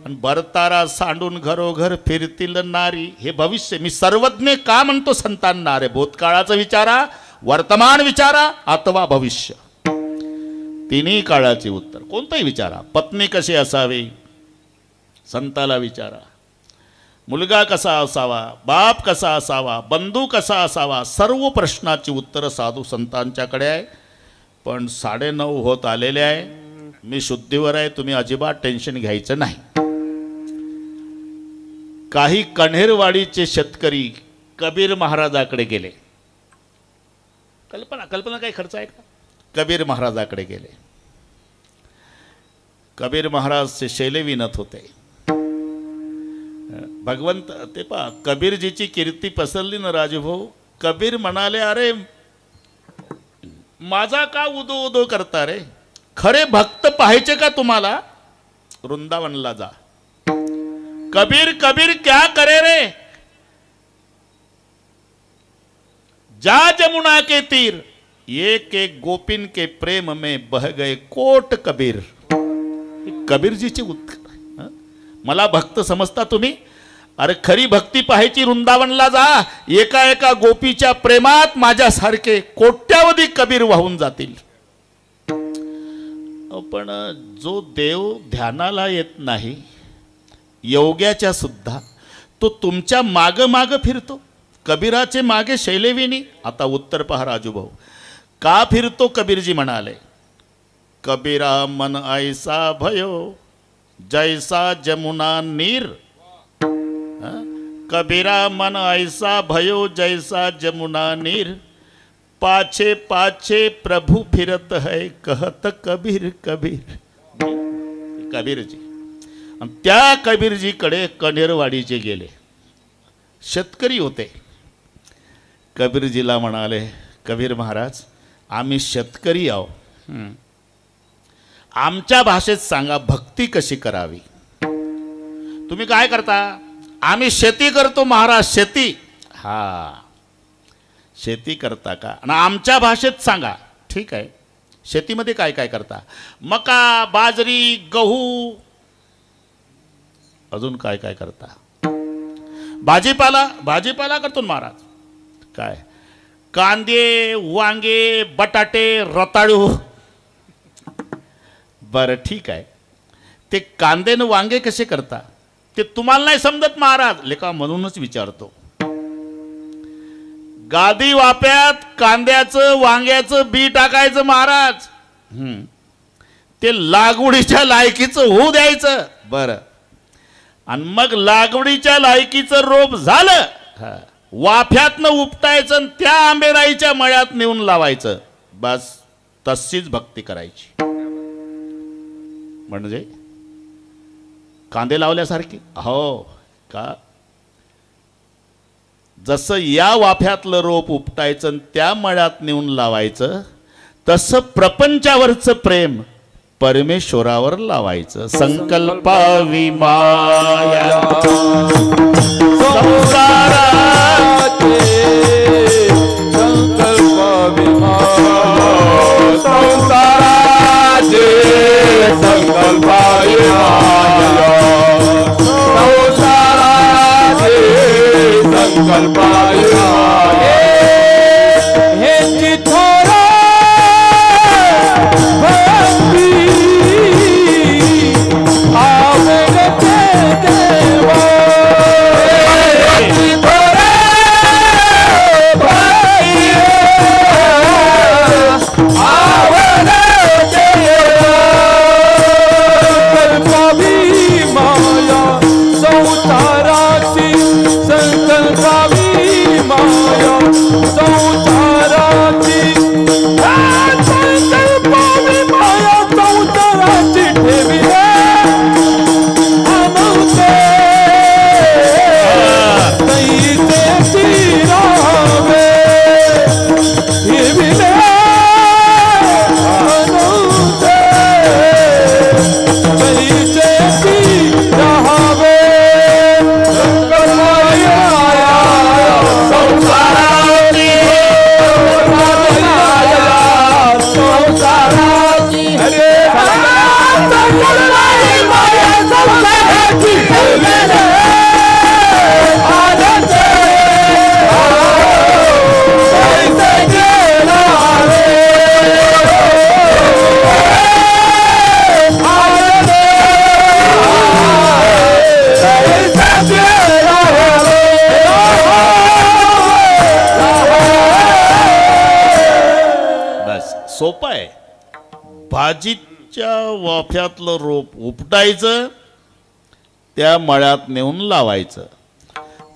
आणि भरतारा सांडून घरोघर फिरतील नारी. हे भविष्य मी सर्वज्ञ का म्हणतो संतांना? अरे भूतकाळाचं विचारा, वर्तमान विचारा अथवा भविष्य, तिन्ही काळाचे उत्तर. कोणताही विचारा. पत्नी कशी असावी संताला विचारा, मुलगा कसा असावा, बाप कसा असावा, बंधू कसा असावा, सर्व प्रश्नाची उत्तरं साधू संतांच्याकडे आहे. पण 9:30 होत आलेले आहे. मी शुद्धीवर आहे, तुम्ही अजिबात टेन्शन घ्यायचं नाही. काही कण्हेरवाडीचे शेतकरी कबीर महाराजाकडे गेले. कल्पना काही खर्च आहे का? कबीर महाराजाकडे गेले. कबीर महाराज ते शैले विणत होते. भगवंत ते पहा, कबीरजीची कीर्ती पसरली ना राजभाऊ. कबीर म्हणाले, अरे माझा का उदो उदो करता रे? खरे भक्त पाहायचे का तुम्हाला? वृंदावनला जा. कबीर कबीर क्या करे रे? जा जमुना के तीर, एक एक गोपिन के प्रेम में बह गए कोट कबीर. कबीरजीचे उत्तर. मला भक्त समजता तुम्ही? अरे खरी भक्ती पाहायची वृंदावनला जा. एका एका गोपीच्या प्रेमात माझ्यासारखे कोट्यावधी कबीर वाहून जातील. पण जो देव ध्यानाला येत नाही, योग्याच्या सुद्धा, तो तुमच्या माग माग फिरतो. कबीराचे मागे शैलेविनी. आता उत्तर पहा राजूभाऊ, का फिरतो? कबीरजी म्हणाले, कबीरा मन ऐसा भयो जैसा जमुना नीर. कबीरा मन ऐसा भयो जैसा जमुना नीर, पाछे पाछे प्रभु फिरत है कहत कबीर कबीर. कबीरजी. आणि त्या कबीरजीकडे कण्हेरवाडीचे गेले. शेतकरी होते. कबीरजीला म्हणाले, कबीर महाराज आम्ही शेतकरी आहो, आमच्या भाषेत सांगा भक्ती कशी करावी. तुम्ही काय करता? आम्ही शेती करतो महाराज. शेती. हा, शेती करता का? आणि आमच्या भाषेत सांगा. ठीक आहे, शेतीमध्ये काय काय करता? मका, बाजरी, गहू, अजून काय काय करता? भाजीपाला. भाजीपाला करतो महाराज. काय? कांदे, वांगे, बटाटे, रताळू. बरं ठीक आहे, ते कांदे न वांगे कसे करता ते तुम्हाला नाही समजत महाराज. लेका म्हणूनच विचारतो. गादी वाप्यात कांद्याचं वांग्याचं बी टाकायचं महाराज. ते लागवडीच्या लायकीचं होऊ द्यायचं. बरं, आणि मग लागवडीच्या लायकीचं रोप झालं, वाफ्यातनं उपटायचं आणि त्या आंबेराईच्या मळ्यात नेऊन लावायचं. बस तशीच भक्ती करायची. म्हणजे कांदे लावल्यासारखी. हो का? जसं या वाफ्यातलं रोप उपटायचं आणि त्या मळ्यात नेऊन लावायचं, तसं प्रपंचावरचं प्रेम परमेश्वरावर लावायचं. संकल्पावी माया संसाराचे, संकल्पावी माया संसाराचे, संकल्पावी माया संसाराचे, संकल्पावी माया. हे चिथोरा भक्ती आवडते देवा. आवडते भाजीच्या वाफ्यातलं रोप उपटायचं, त्या मळ्यात नेऊन लावायचं.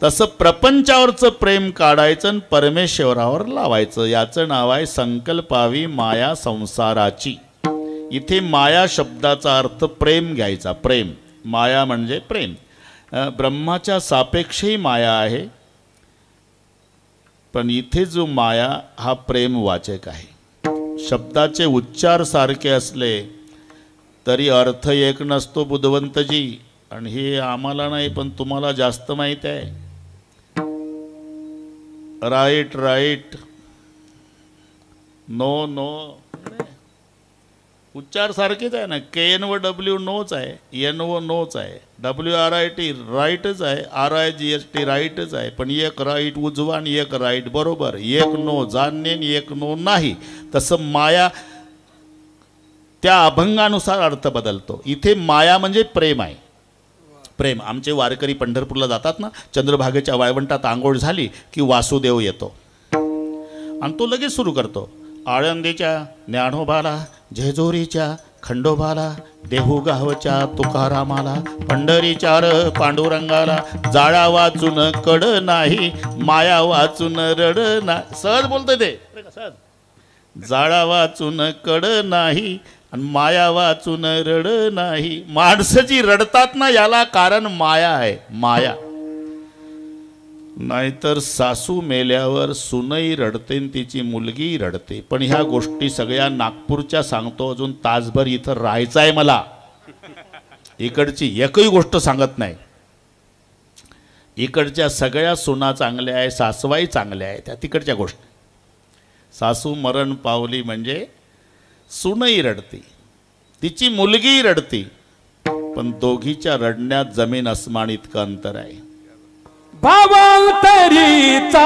तसं प्रपंचावरचं प्रेम काढायचं आणि परमेश्वरावर लावायचं. याचं नाव आहे संकल्पावी माया संसाराची. इथे माया शब्दाचा अर्थ प्रेम घ्यायचा. प्रेम, माया म्हणजे प्रेम. ब्रह्माच्या सापेक्षही माया आहे, पण इथे जो माया हा प्रेमवाचक आहे. शब्दाचे उच्चार सारखे असले तरी अर्थ एक नसतो बुद्धवंतजी. आणि हे आम्हाला नाही पण तुम्हाला जास्त माहीत आहे. राईट राईट, नो नो, उच्चार सारखेच आहे ना. KN व W नोच आहे, N व नोच आहे, WRIT राईटच आहे, RIGST राईटच आहे. पण एक राईट उजवा आणि एक राईट बरोबर, एक नो जाणणे आणि एक नो नाही. तसं माया त्या अभंगानुसार अर्थ बदलतो. इथे माया म्हणजे प्रेम आहे. प्रेम. आमचे वारकरी पंढरपूरला जातात ना, चंद्रभागेच्या वाळवंटात आंघोळ झाली की वासुदेव येतो आणि तो लगेच सुरू करतो. आळंदीच्या ज्ञानोबाला, जेजुरीच्या खंडोबाला, देहूगावच्या तुकारामाला, पंढरीच्या पांडुरंगाला, जाळा वाचून कड नाही, माया वाचून रड नाही. सहज बोलतोय ते, सहज. जाळा वाचून कड नाही आणि माया वाचून रड नाही. माणसं जी रडतात ना, याला कारण माया आहे. माया. नाहीतर सासू मेल्यावर सुनई रडते आणि तिची मुलगी रडते. पण ह्या गोष्टी सगळ्या नागपूरच्या सांगतो. अजून तासभर इथं राहायचं आहे मला. इकडची एकही गोष्ट सांगत नाही. इकडच्या सगळ्या सुना चांगल्या आहे, सासवाई चांगल्या आहे. त्या तिकडच्या गोष्टी. सासू मरण पावली म्हणजे सुनई रडती, तिची मुलगी रडती. पण दोघीच्या रडण्यात जमीन अस्मान इतकं अंतर आहे. भावांतरीचा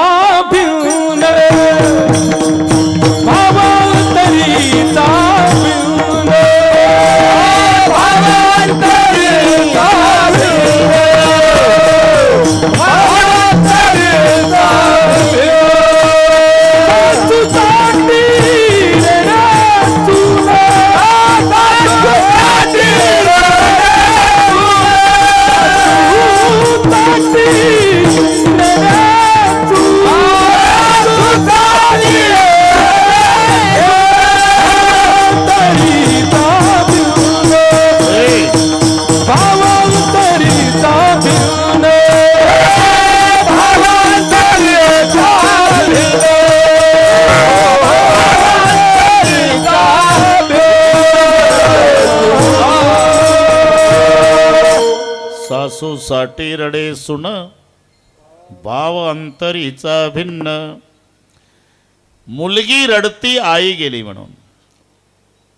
भिन्न, भावांतरीचा भिन्न, भावांतरीचा भिन्न, भावांतरीचा भिन्न. तुझाटी रे तुला, तुझाटी रे तुझाटी. सासू साठी रडे सुन, भाव अंतरीचा भिन्न. मुलगी रडती आई गेली म्हणून.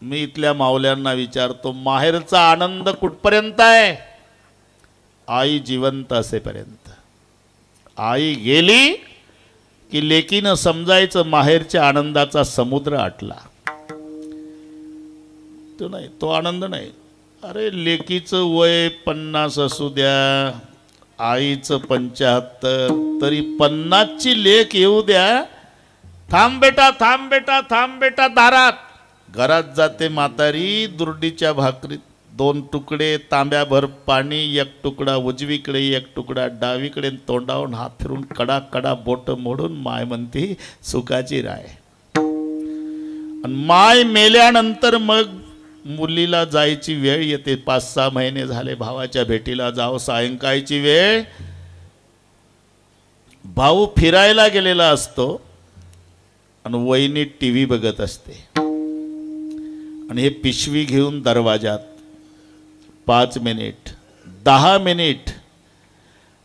मी इथल्या माऊल्यांना विचारतो, माहेरचा आनंद कुठपर्यंत आहे? आई जिवंत असेपर्यंत. आई गेली की लेकीनं समजायचं माहेरच्या आनंदाचा समुद्र आटला. तो नाही, तो आनंद नाही. अरे लेकीचं वय 50 असू द्या, आईचं 75, तरी 50ची लेक येऊ द्या. थांब बेटा, थांब बेटा, थांब बेटा दारात. घरात जाते म्हातारी, दुर्डीच्या भाकरीत 2 तुकडे, तांब्याभर पाणी, 1 तुकडा उजवीकडे, 1 तुकडा डावीकडे, तोंडावून हात फिरून कडा कडा बोट मोडून माय म्हणती सुखाची राय. आणि माय मेल्यानंतर मग मुलीला जायची वेळ येते. 5-6 महिने झाले भावाच्या भेटीला जाव. सायंकाळची वेळ, भाऊ फिरायला गेलेला असतो आणि वहिनी TV बघत असते. आणि हे पिशवी घेऊन दरवाजात 5 मिनिट, 10 मिनिट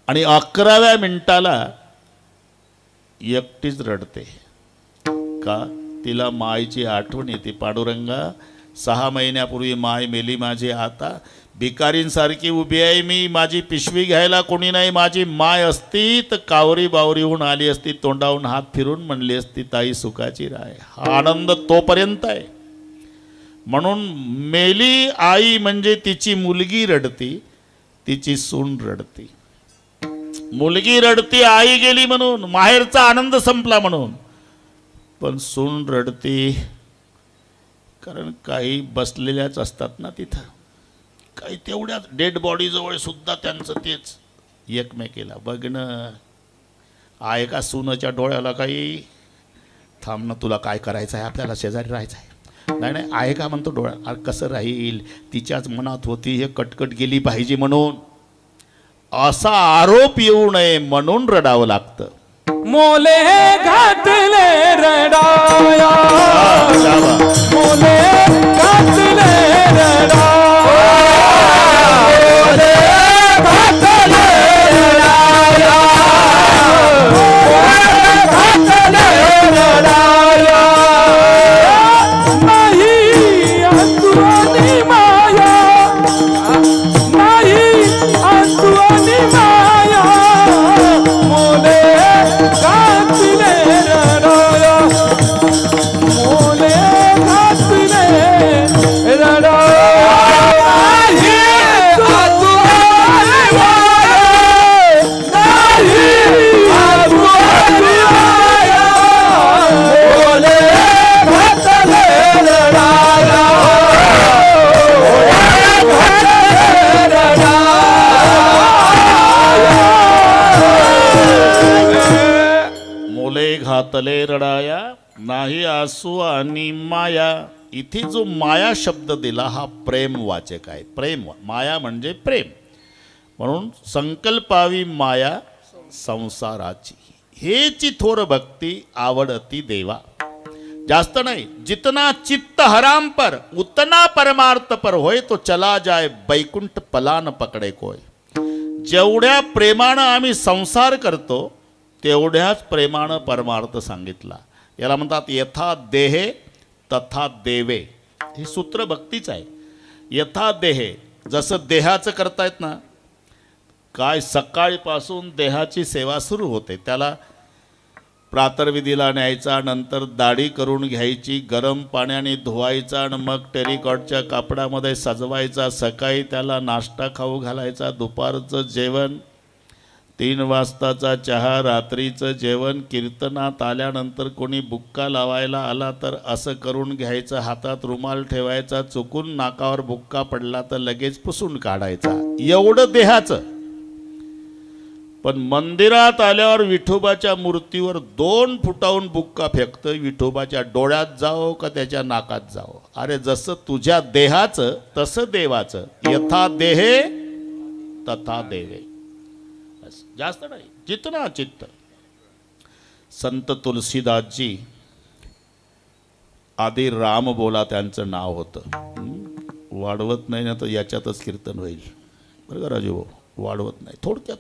आणि 11व्या मिनिटाला एकटीच रडते. का? तिला मायची आठवण येते. पांडुरंगा, 6 महिन्यापूर्वी माय मेली माझी, आता भिकारींसारखी उभी आहे मी. माझी पिशवी घ्यायला कोणी नाही. माझी माय असती तर कावरी बावरीहून आली असती, तोंडावून हात फिरून म्हणली असती ताई सुखाची राय. हा आनंद तोपर्यंत आहे. म्हणून मेली आई म्हणजे तिची मुलगी रडती, तिची सून रडती. मुलगी रडती आई गेली म्हणून, माहेरचा आनंद संपला म्हणून. पण सून रडती कारण काही बसलेल्याच असतात ना तिथं, काही तेवढ्याच डेड बॉडीजवळ सुद्धा त्यांचं तेच एकमेकीला बघणं. आहे का सुनाच्या डोळ्याला काही थांब ना, तुला काय करायचं आहे, आपल्याला शेजारी राहायचं आहे. नाही नाही आहे का म्हणतो डोळ्या. अरे कसं राहील, तिच्याच मनात होती हे कटकट गेली पाहिजे म्हणून. असा आरोप येऊ नये म्हणून रडावं लागतं. मोले घातले रडाया, मोले घातले रडाया, मोले घातले रडाया, मोले घातले रडाया. नाही अंतुनी माया, नाही अंतुनी माया, मोले घातले रडाया, मोले घातले रडाया. नाही अंतुनी माया, नाही अंतुनी माया, मोले घातले रडाया, मोले घातले रडाया. मोले घातले रडाया, नाही आसू आणि माया. इथे जो माया शब्द दिला हा प्रेम वाचक आहे. प्रेम, माया म्हणजे प्रेम. म्हणून संकल्पावी माया संसाराची, हेची थोर भक्ती आवडती देवा. जास्त नाही. जितना चित्त हराम पर उतना परमार्थ पर होय, तो चला जाय बैकुंठ पलान पकडे कोय. जेवढ्या प्रेमानं आम्ही संसार करतो तेवढ्याच प्रेमानं परमार्थ सांगितला. याला म्हणतात यथा देहे तथा देवे. हे सूत्र भक्तीच आहे. यथा देहे, जसं देहाचं करतायत ना, काय सकाळीपासून देहाची सेवा सुरू होते. त्याला प्रातर्विधीला न्यायचा, नंतर दाढी करून घ्यायची, गरम पाण्याने धुवायचा आणि मग टेरिकॉटच्या कापडामध्ये सजवायचा. सकाळी त्याला नाश्ता खाऊ घालायचा, दुपारचं जेवण, 3 वाजताचा चहा, रात्रीचं जेवण. कीर्तनात आल्यानंतर कोणी बुक्का लावायला आला तर असं करून घ्यायचं, हातात रुमाल ठेवायचा, चुकून नाकावर बुक्का पडला तर लगेच पुसून काढायचा. एवढं देहाचं. पण मंदिरात आल्यावर विठोबाच्या मूर्तीवर 2 फुटाहून बुक्का फेकतं. विठोबाच्या डोळ्यात जाओ का त्याच्या नाकात जाओ. अरे जसं तुझ्या देहाचं तसं देवाचं. यथा देहे तथा देवे. जास्त नाही, जितना चित्त. संत तुलसीदासजी, आधी राम बोला त्यांचं नाव होतं. वाढवत नाही ना तर याच्यातच कीर्तन होईल बरं का राजू भाऊ, वाढवत नाही. थोडक्यात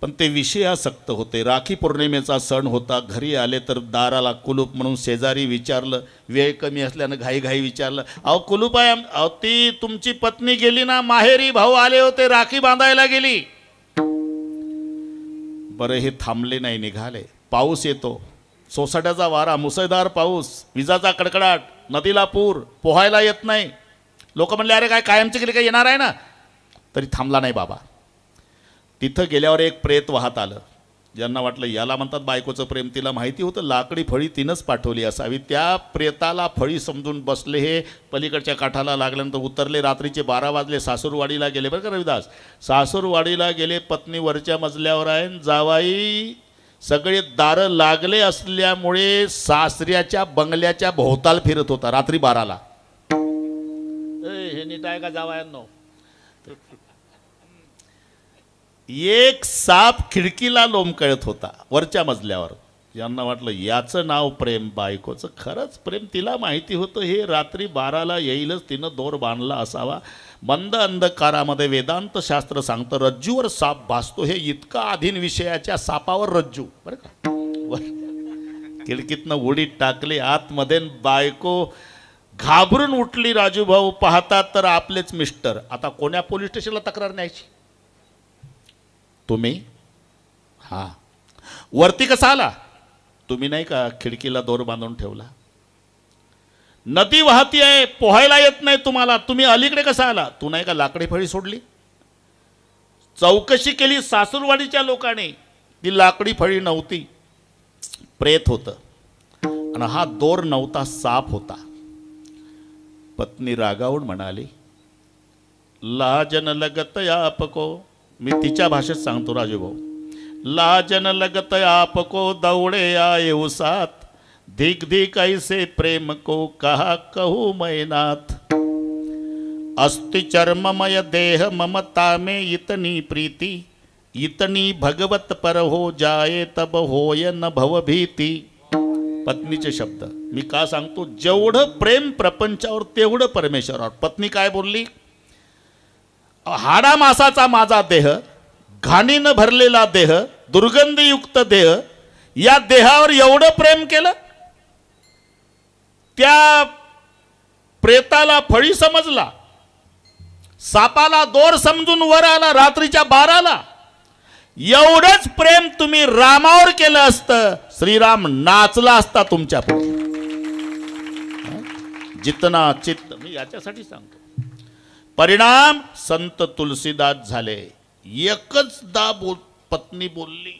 पण ते विषयासक्त होते. राखी पौर्णिमेचा सण होता. घरी आले तर दाराला कुलूप म्हणून शेजारी विचारलं. वेळ कमी असल्यानं घाई विचारलं, अहो कुलूप आहे. अहो ती तुमची पत्नी गेली ना माहेरी, भाऊ आले होते, राखी बांधायला गेली. बरं हे थांबले नाही, निघाले. पाऊस येतो, सोसाट्याचा वारा, मुसळधार पाऊस, विजाचा कडकडाट, नदीला पूर, पोहायला येत नाही. लोक म्हणले अरे काय कायमची गेली, काय येणार आहे ना. तरी थांबला नाही बाबा. तिथं गेल्यावर एक प्रेत वाहत आलं. ज्यांना वाटलं याला म्हणतात बायकोचं प्रेम, तिला माहिती होतं लाकडी फळी तिनंच पाठवली असावी. त्या प्रेताला फळी समजून बसले. हे पलीकडच्या काठाला लागल्यानंतर उतरले. रात्रीचे 12 वाजले. सासूरवाडीला गेले बरं का रविदास. सासूरवाडीला गेले. पत्नी वरच्या मजल्यावर आहे. जावाई सगळे दारं लागले असल्यामुळे सासऱ्याच्या बंगल्याच्या भोवताल फिरत होता रात्री 12ला. हे नीट आहे का जावायांनो. एक साप खिडकीला लोंबकळत होता वरच्या मजल्यावर. यांना वाटलं याचं नाव प्रेम, बायकोचं खरंच प्रेम. तिला माहिती होतं हे रात्री 12ला येईलच, तिनं दोर बांधला असावा. मंद अंधकारामध्ये वेदांत शास्त्र सांगतं रज्जूवर साप भासतो. हे इतका अधीन विषयाच्या सापावर रज्जू बरं का. खिडकीतनं उडीत टाकली आतमध्ये. बायको घाबरून उठली. राजूभाऊ पाहतात तर आपलेच मिस्टर. आता कोण्या पोलीस स्टेशनला तक्रार न्यायची. तुम्ही हां वरती कसा आला. तुम्ही नाही का खिडकीला दोर बांधून ठेवला. नदी वाहती आहे, पोहायला येत नाही तुम्हाला, तुम्ही अलीकडे कसा आला. तू नाही का लाकडी फळी सोडली. चौकशी केली सासूरवाडीच्या लोकांनी, ती लाकडी फळी नव्हती, प्रेत होतं. आणि हा दोर नव्हता, साप होता. पत्नी रागावून म्हणाली, लाजन लगत आपको. मी तिच्या भाषेत सांगतो राजूभाऊ. लाजन लगत आपको दौड़े आए उसात, धिक धिक ऐसे प्रेम को कहा कहूँ मैं नाथ. अस्ति चर्ममय देह ममता में इतनी प्रीति, इतनी भगवत पर हो जाए तब होय न भवभीती. पत्नीचे शब्द मी का सांगतो, जेवढं प्रेम प्रपंचावर तेवढं परमेश्वरावर. पत्नी काय बोलली, हाडा मासाचा माझा देह, घाणीनं भरलेला देह, दुर्गंधयुक्त देह, या देहावर एवढं प्रेम केलं. त्या प्रेताला फळी समजला, सापाला दोर समजून वर आला रात्रीच्या 12ला. एवढंच प्रेम तुम्ही रामावर केलं असतं, श्रीराम नाचला असता तुमच्या पुढे. जितना चित्त, मी याच्यासाठी सांगतो. परिणाम संत तुलसीदास झाले. एकचदा पत्नी बोलली,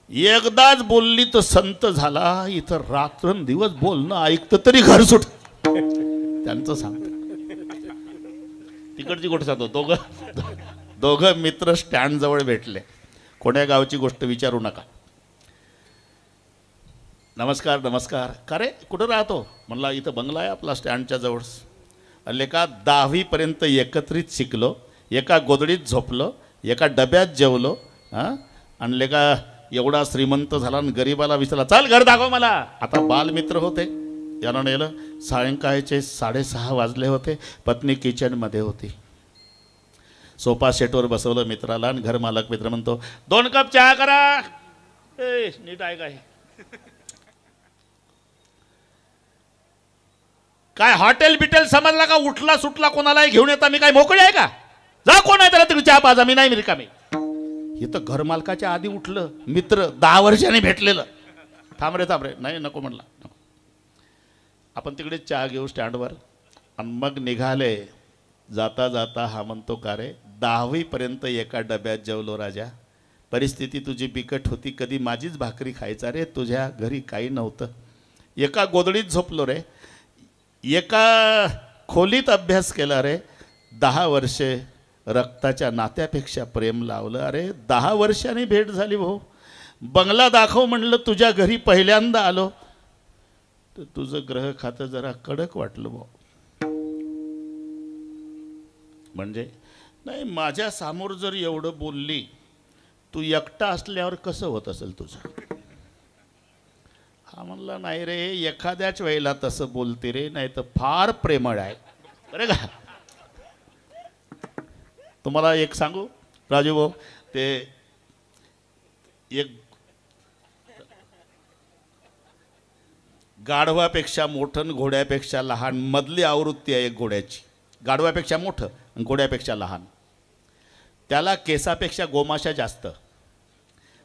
एकदाच बोलली तर संत झाला. इथं रात्रंदिवस बोलणं ऐकतं तरी घर सुट. त्यांचं सांगतो, तिकडची गोष्ट सांगतो. दोघं मित्र स्टँड जवळ भेटले. कोण्या गावची गोष्ट विचारू नका. नमस्कार नमस्कार. का रे कुठं राहतो? म्हणला इथं बंगला आहे आपला स्टँडच्या जवळ. अले का 10वी पर्यंत एकत्रित शिकलो, एका गोदडीत झोपलो, एका डब्यात जेवलो. आणले का एवढा श्रीमंत झाला आणि गरीबाला विचारला चाल घर दाखव मला. आता बालमित्र होते, यानं नेलं. सायंकाळचे 6:30 वाजले होते. पत्नी किचनमध्ये होती. सोफा सेटवर बसवलं मित्राला आणि घर मालक मित्र म्हणतो 2 कप चहा करा. ए नीट आहे काय हॉटेल बिटेल समजला का? उठला सुटला कोणालाही घेऊन येता मी काय मोकळे आहे का? जा कोण आहे त्याला तरी चहा पाजा, मी नाही रिकामी. हे तर घर मालकाच्या आधी उठलं. मित्र 10 वर्षांनी भेटलेलं. थांब रे नाही नको म्हणला. आपण तिकडे चहा घेऊ स्टँडवर. आणि मग निघाले. जाता जाता हा म्हणतो का रे 10वी पर्यंत एका डब्यात जेवलो राजा. परिस्थिती तुझी बिकट होती, कधी माझीच भाकरी खायचा रे, तुझ्या घरी काही नव्हतं. एका गोदडीत झोपलो रे, एका खोलीत अभ्यास केला रे. 10 वर्षे रक्ताच्या नात्यापेक्षा प्रेम लावलं. अरे 10 वर्षांनी भेट झाली भाऊ. बंगला दाखव म्हणलं, तुझ्या घरी पहिल्यांदा आलो तर तुझं ग्रह खातं जरा कडक वाटलं भाऊ. म्हणजे नाही, माझ्या समोर जर एवढं बोलली, तू एकटा असल्यावर कसं होत असेल तुझं? हा म्हणला नाही रे, एखाद्याच वेळेला तसं बोलते रे, नाही तर फार प्रेमळ आहे. बरं का? तुम्हाला एक सांगू राजू भाऊ, ते एक गाढवापेक्षा मोठं घोड्यापेक्षा लहान मधली आवृत्ती आहे एक घोड्याची. गाढवापेक्षा मोठं आणि घोड्यापेक्षा लहान. त्याला केसापेक्षा गोमाशा जास्त.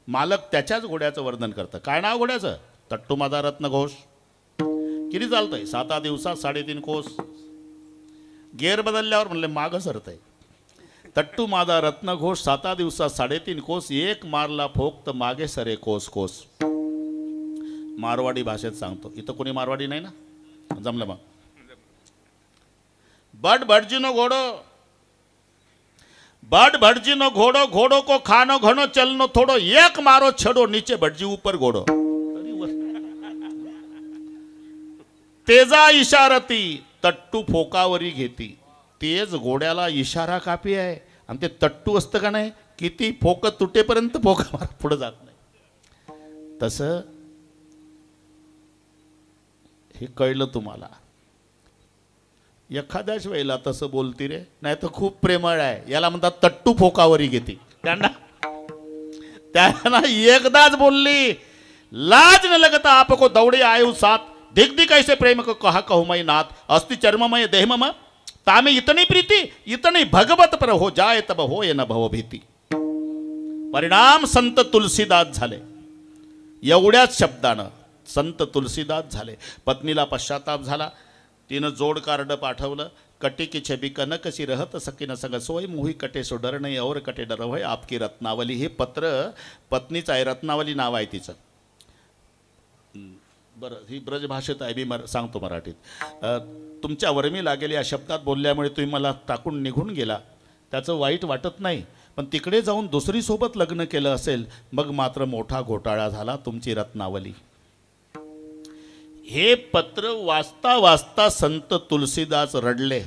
मालक त्याच्याच घोड्याचं वर्णन करतं. काय नाव घोड्याचं? तट्टू माझा रत्न घोष. किती चालतंय? 7 दिवसात 3.5 कोस. गेअर बदलल्यावर म्हणले मागं सरतंय. तट्टू माझा रत्न घोष 7 दिवसात 3.5 कोस. एक मारला फोक तर मागे सरे कोस कोस. मारवाडी भाषेत सांगतो. इथं कोणी मारवाडी नाही ना? जमलं मग. बड भटजीनो घोडो, बड भटजीनो घोडो, घोडो को खानो घनो चलनो थोडो, एक मारो छडो नीचे भटजी ऊपर घोडो. तेजा इशारती तट्टू फोकावरी घेती. तेज घोड्याला इशारा कापी आहे. आणि ते तट्टू असतं का नाही, किती फोक तुटेपर्यंत फोका मार, पुढे जात नाही. तसं हे कळलं तुम्हाला. एखाद्याच वेळेला तसं बोलती रे, नाही तर खूप प्रेमळ आहे. याला म्हणतात तट्टू फोकावरी घेती. त्यांना एकदाच बोलली, लाज न लगता आपको दौड़े आयु साथ, दिख दिख ऐसे प्रेम को कहा कहूँ मैं नाथ, अस्ति चर्ममय देह मम तामे इतनी प्रीति, इतनी भगवत पर हो जाए तब हो ये न भव भीती. परिणाम संत तुलसीदास झाले. एवढ्याच शब्दानं संत तुलसीदास झाले. पत्नीला पश्चाताप झाला. तिनं जोड कार्ड पाठवलं. कटी की छबी कनक सी रहत सकीन संग सोय, मुही कटे सो डर नाही और कटे डर होय आपकी रत्नावली. हे पत्र पत्नीचं आहे, रत्नावली नाव आहे तिचं. बरं, ही ब्रजभाषेत आहे, मी सांगतो मराठीत. तुमच्या वर्मी लागेल या शब्दात बोलल्यामुळे तुम्ही मला टाकून निघून गेला, त्याचं वाईट वाटत नाही. पण तिकडे जाऊन दुसरीसोबत लग्न केलं असेल, मग मात्र मोठा घोटाळा झाला तुमची रत्नावली. हे पत्र वाचता वाचता संत तुलसीदास रडले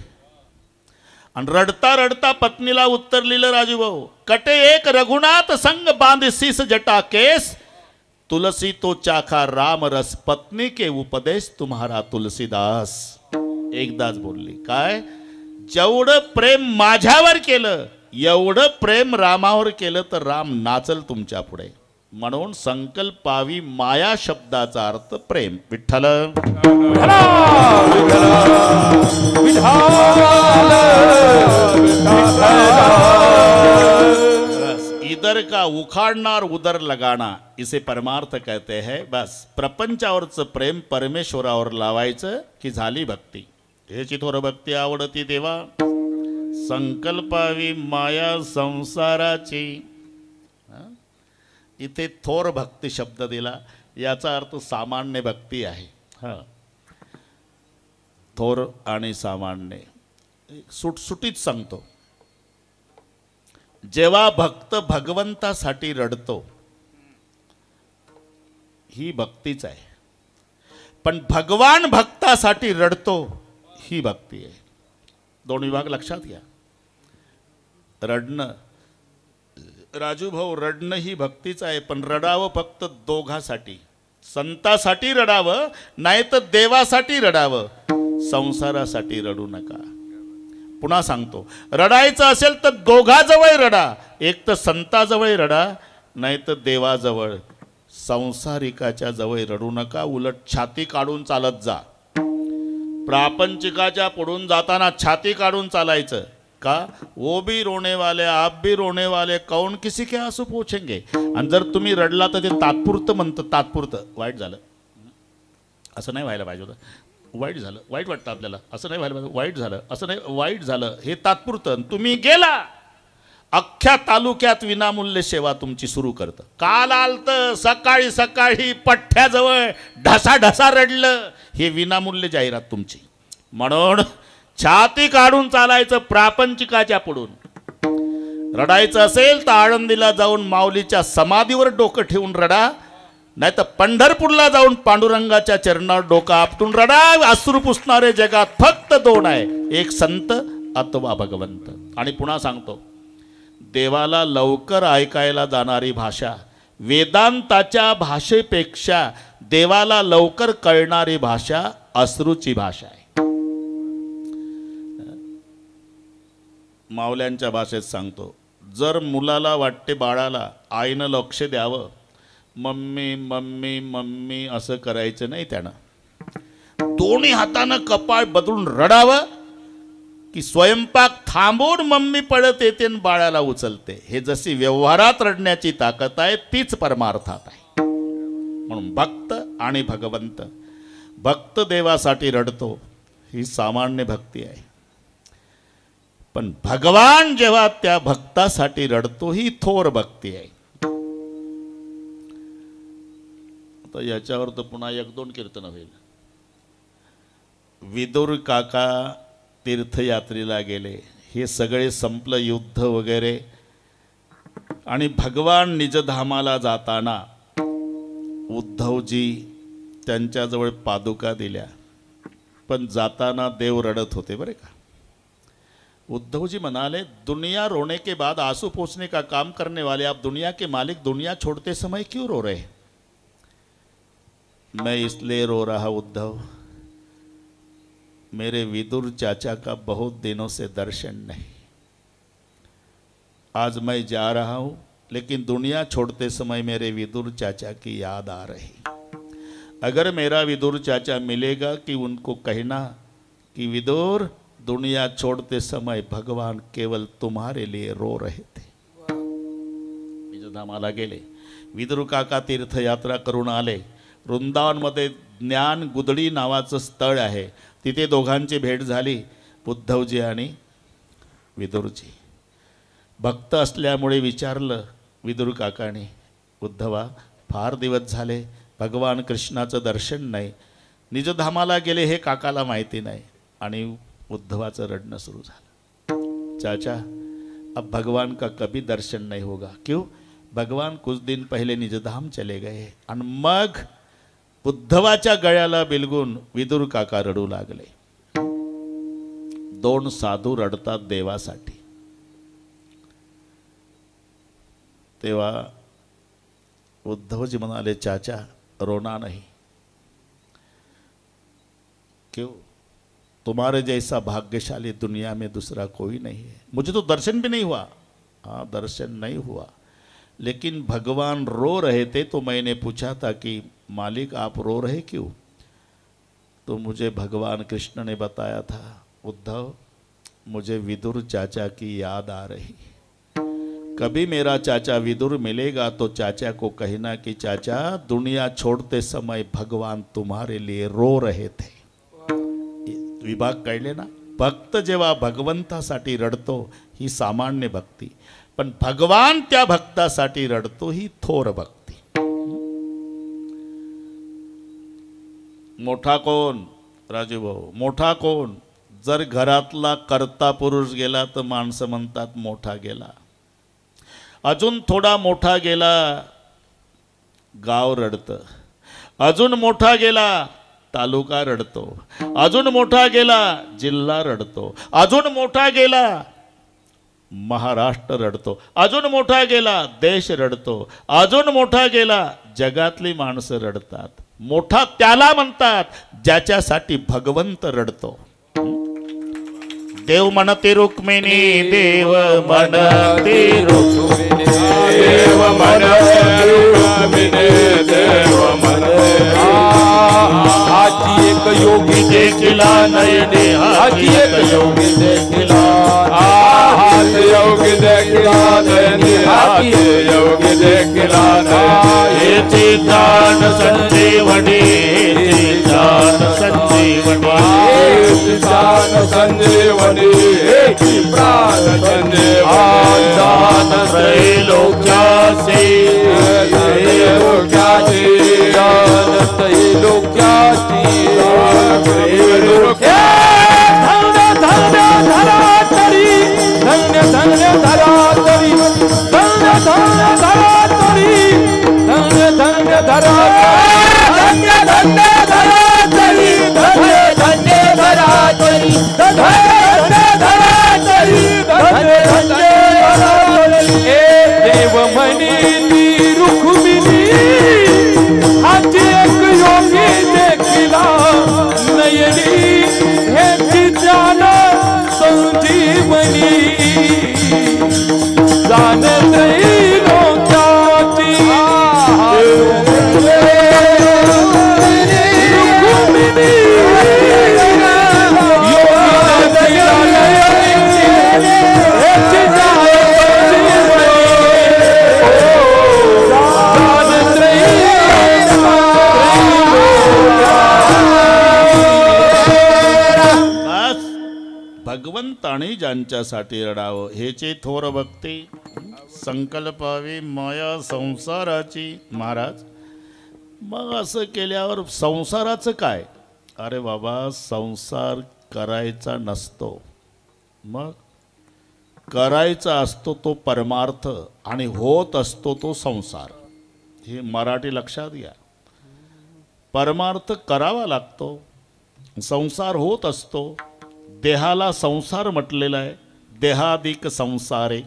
आणि रडता रडता पत्नीला उत्तर लिहिलं, राजूभाऊ, कटे एक रघुनाथ संग बांधिसीस जटा केस, तुलसी तो चाखा राम रस, पत्नी के उपदेश तुम्हारा तुलसीदास. एकदाच बोलली, काय जेवढं प्रेम माझ्यावर केलं एवढं प्रेम रामावर केलं तर राम नाचल तुमच्या पुढे. म्हणून संकल्पावी माया शब्दाचा अर्थ प्रेम. विठ्ठल इधर का उखाड़ना और उधर लगाना, इसे परमार्थ कहते हैं. बस प्रपंचावरचं प्रेम परमेश्वरावर लावायचं की झाली भक्ती. ह्याची थोर भक्ती आवडती देवा, संकल्पावी माया संसाराची. इथे थोर भक्ती शब्द दिला, याचा अर्थ सामान्य भक्ती आहे. हां, थोर आणि सामान्य सुटसुटीत सांगतो. जेव्हा भक्त भगवंतासाठी रडतो ही भक्तीच आहे, पण भगवान भक्तासाठी रडतो ही भक्ती आहे. दोन विभाग लक्षात घ्या. रडणं, राजूभाऊ, रडणं ही भक्तीच आहे, पण रडावं फक्त दोघासाठी. संतासाठी रडावं, नाही तर देवासाठी रडावं. संसारासाठी रडू नका. पुन्हा सांगतो, रडायचं असेल तर दोघाजवळ रडा. एक तर संताजवळ रडा, नाही तर देवाजवळ. संसारिकाच्या जवळ रडू नका, उलट छाती काढून चालत जा. प्रापंचिकाच्या पुढून जाताना छाती काढून चालायचं. का? वो भी रोने वाले, आप भी रोने वाले, कौन किसी के आंसू पोछेंगे. आणि जर तुम्ही रडला तर ते तात्पुरतं म्हणतं. तात्पुरतं. वाईट झालं, असं नाही व्हायला पाहिजे होतं. वाईट झालं, वाईट वाटतं आपल्याला, असं नाही व्हायला पाहिजे. वाईट झालं, असं नाही, वाईट झालं, हे तात्पुरतं. तुम्ही गेला, अख्ख्या तालुक्यात विनामूल्य सेवा तुमची सुरू करतं. काल आलतं सकाळी सकाळी पठ्ठ्याजवळ ढसा ढसा रडलं, हे विनामूल्य जाहिरात तुमची. म्हणून छाती काढून चालायचं प्रापंचिकाच्या पुढून. रडायचं असेल तर आळंदीला जाऊन माऊलीच्या समाधीवर डोकं ठेवून रडा, नाही तर पंढरपूरला जाऊन पांडुरंगाच्या चरणावर डोकं आपटून रडा. अश्रू पुसणारे जगात फक्त दोन आहे, एक संत अथवा भगवंत. आणि पुन्हा सांगतो, देवाला लवकर ऐकायला जाणारी भाषा वेदांताच्या भाषेपेक्षा देवाला लवकर कळणारी भाषा अश्रूची भाषा आहे. माऊल्यांच्या भाषेत सांगतो, जर मुलाला वाटते बाळाला आईनं लक्ष द्यावं, मम्मी मम्मी मम्मी असं करायचं नाही. त्यानं दोन्ही हातानं कपाळ बदलून रडावं, की स्वयंपाक थांबून मम्मी पडत येते आणि बाळाला उचलते. हे जशी व्यवहारात रडण्याची ताकद आहे, तीच परमार्थात आहे. म्हणून भक्त आणि भगवंत. भक्त देवासाठी रडतो, ही सामान्य भक्ती आहे. पण भगवान जेव्हा त्या भक्तासाठी रडतो, ही थोर भक्ती आहे. तर याच्यावर तर पुन्हा एक दोन कीर्तन होईल. विदुर काका तीर्थयात्रेला गेले, हे सगळे संपलं युद्ध वगैरे, आणि भगवान निजधामाला जाताना उद्धवजी त्यांच्याजवळ पादुका दिल्या, पण जाताना देव रडत होते बरे का. उद्धवजी म्हणाले, दुनिया रोने के बाद आंसू पोंछने का काम करने वाले आप दुनिया के मालिक, दुनिया छोड़ते समय क्यों रो रहे. मैं इसलिए रो रहा उद्धव, मेरे विदुर चाचा का बहुत दिनों से दर्शन नहीं. आज मैं जा रहा हूँ, लेकिन दुनिया छोड़ते समय मेरे विदुर चाचा की याद आ रही. अगर मेरा विदुर चाचा मिलेगा कि उनको कहना कि विदुर, दुनिया छोड़ते समय भगवान केवल तुम्हारे लिए रो रहे थे. निजधामाला गेले, विदुर काका तीर्थयात्रा करून आले. वृंदावनमध्ये ज्ञान गुदडी नावाचं स्थळ आहे, तिथे दोघांची भेट झाली, उद्धवजी आणि विदुरजी. भक्त असल्यामुळे विचारलं विदुर काकाने, उद्धवा फार दिवस झाले भगवान कृष्णाचं दर्शन नाही, निजधामाला गेले हे काकाला माहिती नाही, आणि उद्धवाचं रडणं सुरू झालं। चाचा, अब भगवान का कभी दर्शन नहीं होगा। क्यों? भगवान कुछ दिन पहले निजधाम चले गए। आणि मग उद्धवाच्या गळ्याला बिलगून विदुर काका रडू लागले। दोन साधू रडतात देवासाठी। तेव्हा उद्धवजी म्हणाले, चाचा रोना नहीं। क्यों? तुम्हारे जैसा भाग्यशाली दुनिया में दूसरा कोई नहीं है। मुझे तो दर्शन भी नहीं हुआ। हाँ, दर्शन नहीं हुआ, लेकिन भगवान रो रहे थे तो मैंने पूछा था कि मालिक आप रो रहे क्यों? तो मुझे भगवान कृष्ण ने बताया था, उद्धव मुझे विदुर चाचा की याद आ रही। कभी मेरा चाचा विदुर मिलेगा तो चाचा को कहना कि चाचा दुनिया छोड़ते समय भगवान तुम्हारे लिए रो रहे थे। विभाग कळले ना? भक्त जेव्हा भगवंतासाठी रडतो ही सामान्य भक्ती, पण भगवान त्या भक्तासाठी रडतो ही थोर भक्ती। मोठा कोण राजू भाऊ? मोठा कोण? जर घरातला कर्ता पुरुष गेला तर माणसं म्हणतात मोठा गेला। अजून थोडा मोठा गेला गाव रडतं, अजून मोठा गेला तालुका रडतो, अजून मोठा गेला जिल्हा रडतो, अजून मोठा गेला महाराष्ट्र रडतो, अजून मोठा गेला देश रडतो, अजून मोठा गेला जगातली माणसं रडतात। मोठा त्याला म्हणतात ज्याच्यासाठी भगवंत रडतो। देव म्हणते रुक्मिणी, देव म्हणते रुक्मिणी, देव म्हणते रुक्मिणी, देव म्हणते। हाती एक योगी देखिला नयने, हाती एक योगी देखिला, हात योगी देखिला नयने, हाती योगी देखिला हेचे दान संजीवनी, हेचे दान संजीवनी, हेचे दान संजीवनी, हेचे प्राण संजीवनी। दान त्रैलोक्याचे, त्रैलोक्याचे, दान त्रैलोक्याचे, धन्य धन्य धरातरी, धन्य धन्य धरातरी, धन्य धन्य धरातरी, धन्य धन्य धरातरी, धन्य धन्य धरातरी, धन्य धन्य धरातरी, धन्य धन्य धरातरी, धन्य धन्य धरातरी। ए देव म्हणी रुक्मिणी, हाती एक योगी देखिला नयनी, हेची जान संजीवनी, जान त्रैलोक्याची, रुक्मिणी योगी देखिला नयनी, हेची जान भगवंताने ज्यांच्यासाठी रडावं हेचे थोर भक्ती। संकल्पावी माया संसाराची। महाराज मग असं केल्यावर संसाराचं काय? अरे बाबा संसार करायचा नसतो, मग करायचा असतो तो परमार्थ, आणि होत असतो तो संसार। हे मराठी लक्षात घ्या। परमार्थ करावा लागतो, संसार होत असतो। देहाला संसार म्हटलेला आहे, देहाधिक संसारे।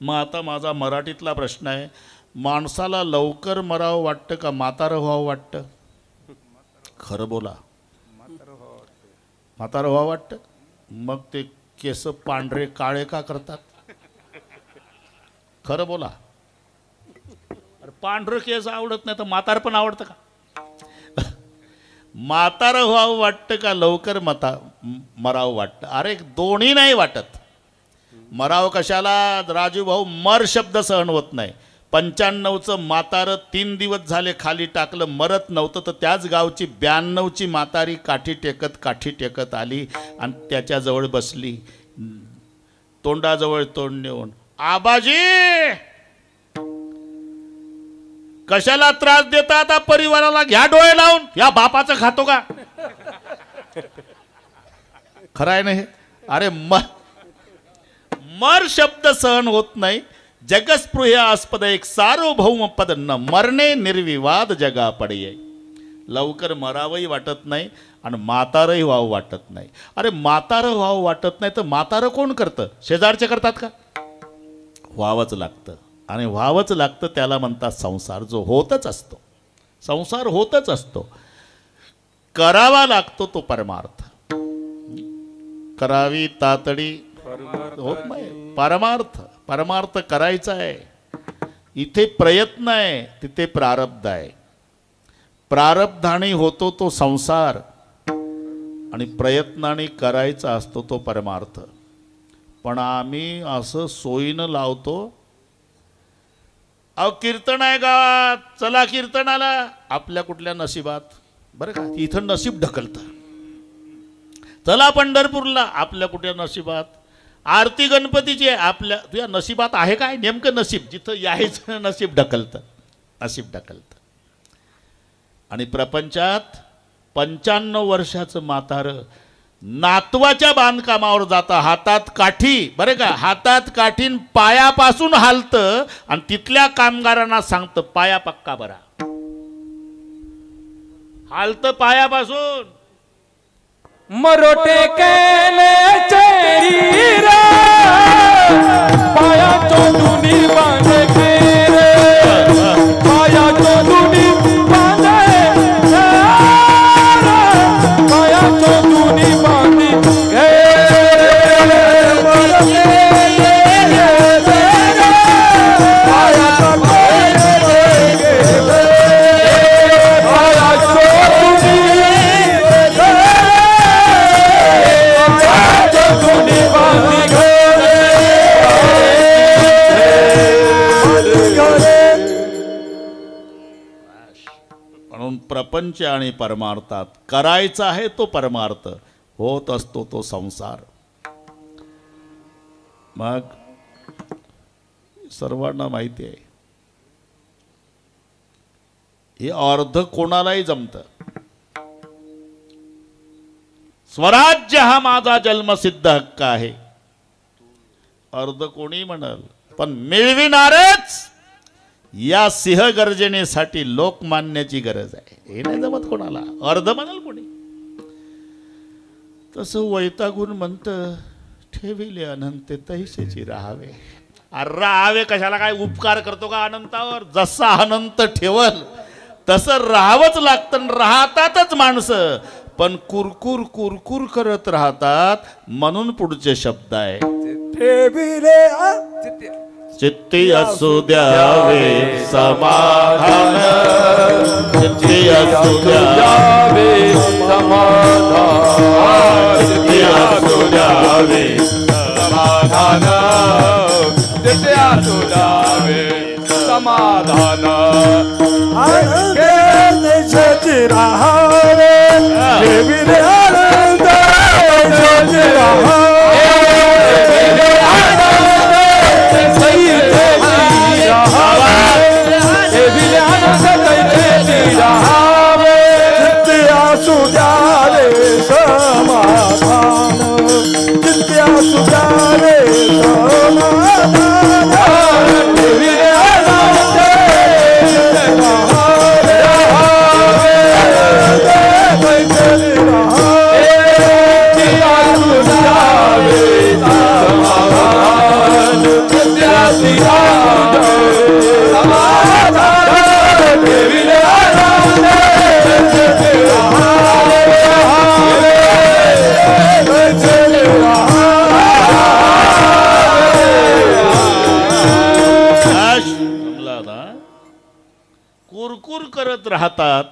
मग आता माझा मराठीतला प्रश्न आहे, माणसाला लवकर मरावं वाटतं का म्हातारं व्हावं वाटतं? खरं बोला, म्हातारं व्हावं वाटतं? मग ते केस पांढरे काळे का करतात? खरं बोला। अरे पांढरं केस आवडत नाही तर म्हातार पण आवडतं का? म्हातारं व्हावं वाटतं का लवकर मरावं वाटतं? अरे दोन्ही नाही वाटत। मराव कशाला राजू भाऊ? मर शब्द सहन होत नाही। 95चं म्हातारं 3 दिवस झाले खाली टाकलं, मरत नव्हतं, तर त्याच गावची 92ची म्हातारी काठी टेकत आली आणि त्याच्याजवळ बसली, तोंडाजवळ तोंड नेऊन, आबाजी कशाला त्रास देता आता परिवाराला? घ्या डोळे लावून, या बापाचं खातो का? खरं आहे ना हे? अरे मर शब्द सहन होत नाही. जगस्पृह्यास्पद एक सार्वभौम पद न मरणे निर्विवाद जगा पडये. लवकर मरावंही वाटत नाही आणि म्हातारही व्हावं वाटत नाही. अरे म्हातारं व्हावं वाटत नाही तर म्हातारं कोण करतं? शेजारचे करतात का? व्हावंच लागतं आणि व्हावंच लागतं. त्याला म्हणतात संसार, जो होतच असतो. संसार होतच असतो, करावा लागतो तो परमार्थ. करावी तातडी होत नाही. परमार्थ, परमार्थ करायचा आहे. इथे प्रयत्न आहे, तिथे प्रारब्ध आहे. प्रारब्धाने होतो तो संसार आणि प्रयत्नाने करायचा असतो तो परमार्थ. पण आम्ही असं सोयीनं लावतो. अहो कीर्तन आहे गावात, चला कीर्तनाला. आपल्या कुठल्या नशिबात? बरं का, इथं नशीब ढकलतं. चला पंढरपूरला, आपल्या कुठल्या नशिबात? आरती गणपतीची आहे, आपल्या तुझ्या नशिबात आहे काय? नेमकं नशीब जिथं यायचं नशीब ढकलतं, नशीब ढकलतं. आणि प्रपंचात 95 वर्षाचं म्हातारं नातवाच्या बांधकामावर जातं, हातात काठी, बरं का, हातात काठीन पायापासून हालतं आणि तिथल्या कामगारांना सांगतं पाया पक्का बरा. हालतं पायापासून. मरोटे केले चेरी रे, पाया चोदुनी बांधे रे, पाया चोदुनी बांधे रे, पाया चोदुनी बांधे रे, मरोटे केले रे, पाया चोदुनी पाया चोदुनी म्हणून प्रपंच आणि परमार्थात करायचा आहे तो परमार्थ, होत असतो तो संसार. मग सर्वांना माहिती आहे हे अर्ध कोणालाही जमतं. स्वराज्य हा माझा जन्मसिद्ध हक्क आहे, अर्ध कोणी म्हणाल, पण मिळविणारच या सिंहगर्जनेसाठी लोकमान्याची गरज आहे. हे नाही जमत कोणाला, अर्ध म्हणाल कोणी. तसं वैतागून म्हणतं ठेविले अनंत तैसेची राहावे. अरे राहावे कशाला? काय उपकार करतो का अनंतावर? जसा अनंत ठेवल तसं राहावंच लागतं. राहतातच माणसं, पण कुरकुर कुरकुर करत राहतात. म्हणून पुढचे शब्द आहे, चित्ती असू द्यावे समाधान, चित्ती असू द्यावे समाधान, चित्ती असू द्यावे समाधान, चित्ती असू द्यावे समाधान. राहावे देवीने आनंद कुरकुर करत राहतात.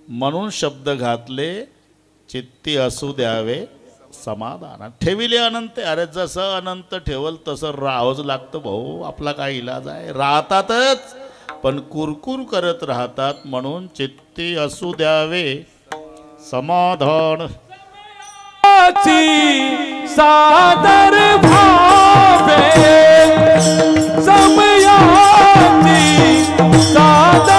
म्हणून शब्द घातले, चित्ती असू द्यावे समाधान, ठेविले अनंत. अरे जसं अनंत ठेवल तसं राहावंच लागतं भाऊ, आपला काय इलाज आहे. राहतातच पण कुरकुर करत राहतात. म्हणून चित्ती असू द्यावे समाधान. सादर भावे समयाची सादर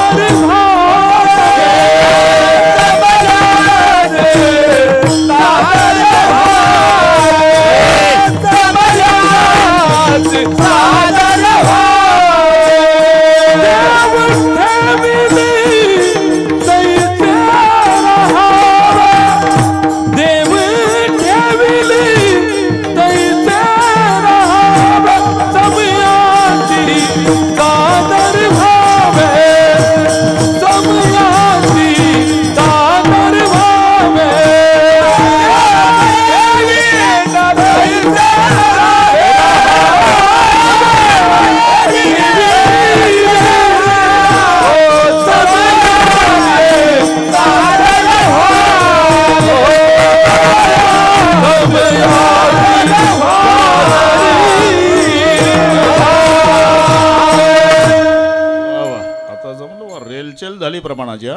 खाली प्रमाणाचे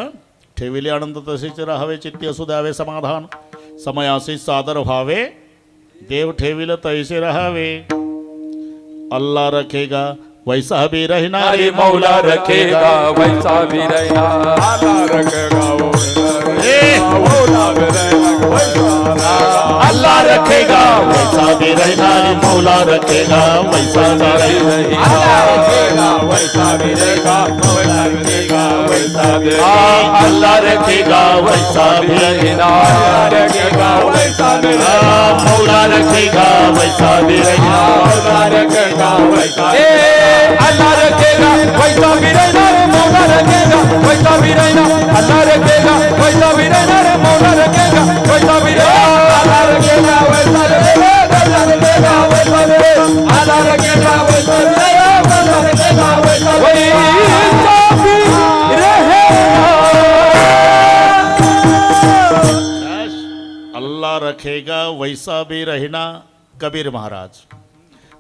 ठेविले आनंद तसेच राहावे चित्ती असू द्यावे समाधान समयासी सादर व्हावे देव ठेविल तैसे राहावे अल्लाह रखेगा वैसा भी रहना अरे मौला रखेगा वैसा भी रहना अल्लाह रखेगा अल्लाह रखेगा वैसा भी रहना मौला रखेगा वैसा भी रहना वैसा भी रहेगा मौला रखेगा वैसा भी अल्लाह रखेगा वैसा भी रहना रखेगा वैसा भी मौला रखेगा वैसा भी रहना मौला रखेगा वैसा अल्लाह रखेगा वैसा भी रहना मौला रखेगा वैसा भी रहना अल्लाह रखेगा वैसा भी रहना मौला रखेगा वैसा भी अल्लाह रखेगा वैसा रखेगा वैसा अल्लाह रखेगा वैसा रखेगा वैसा अल्लाह रखेगा वैसा भी रहना कबीर महाराज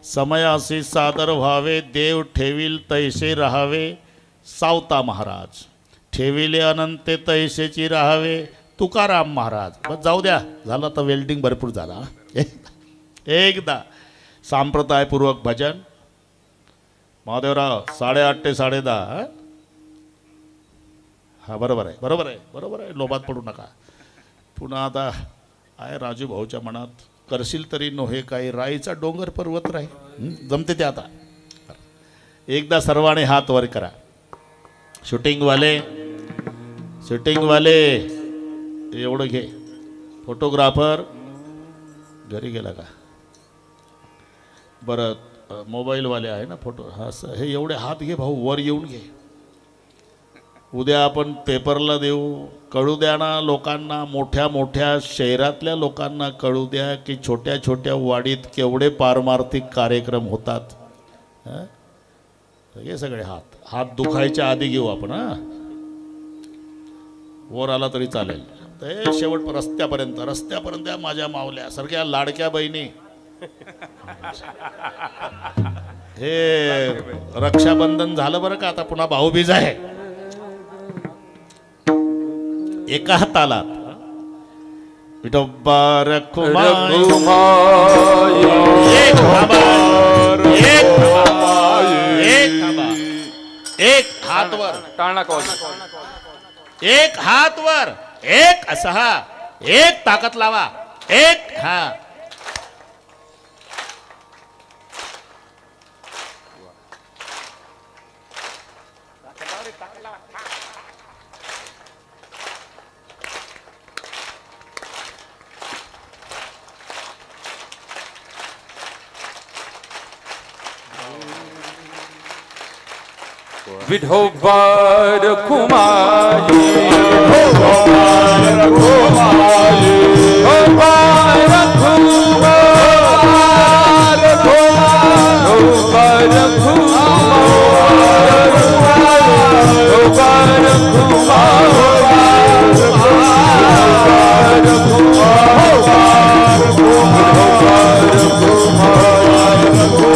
समयासी सादर व्हावे देव ठेविल तैसे राहावे सावता महाराज ठेविले अनंते तैसेची राहावे तुकाराम महाराज बस जाऊ द्या झालं तर वेल्डिंग भरपूर झाला एकदा सांप्रदायपूर्वक भजन महादेवराव 8:30 ते 10:30 हा बरोबर आहे लोभात पडू नका पुन्हा आता आहे राजू भाऊच्या मनात करशील तरी नोहे काही राईचा डोंगर पर्वत राही जमते ते आता एकदा सर्वांनी हात वर करा शूटिंगवाले एवढं घे फोटोग्राफर घरी गेला का बरं मोबाईलवाले आहे ना फोटो हा हे एवढे हात घे भाऊ वर येऊन घे उद्या आपण पेपरला देऊ कळू द्या ना लोकांना मोठ्या मोठ्या शहरातल्या लोकांना कळू द्या की छोट्या छोट्या वाडीत केवढे पारमार्थिक कार्यक्रम होतात हे सगळे हात दुखायच्या आधी घेऊ आपण वर आला तरी चालेल ते शेवट रस्त्यापर्यंत माझ्या मावल्या सारख्या लाडक्या बहिणी हे रक्षाबंधन झालं बरं का आता पुन्हा भाऊबीज आहे एका हाताला विठोबा रखुमाई एक हात वर टाळणा कॉल एक हात वर एक असा एक ताकद लावा एक हा विठोबा रखुमाई विठोबा रखुमाई विठोबा रखुमाई विठोबा रखुमाई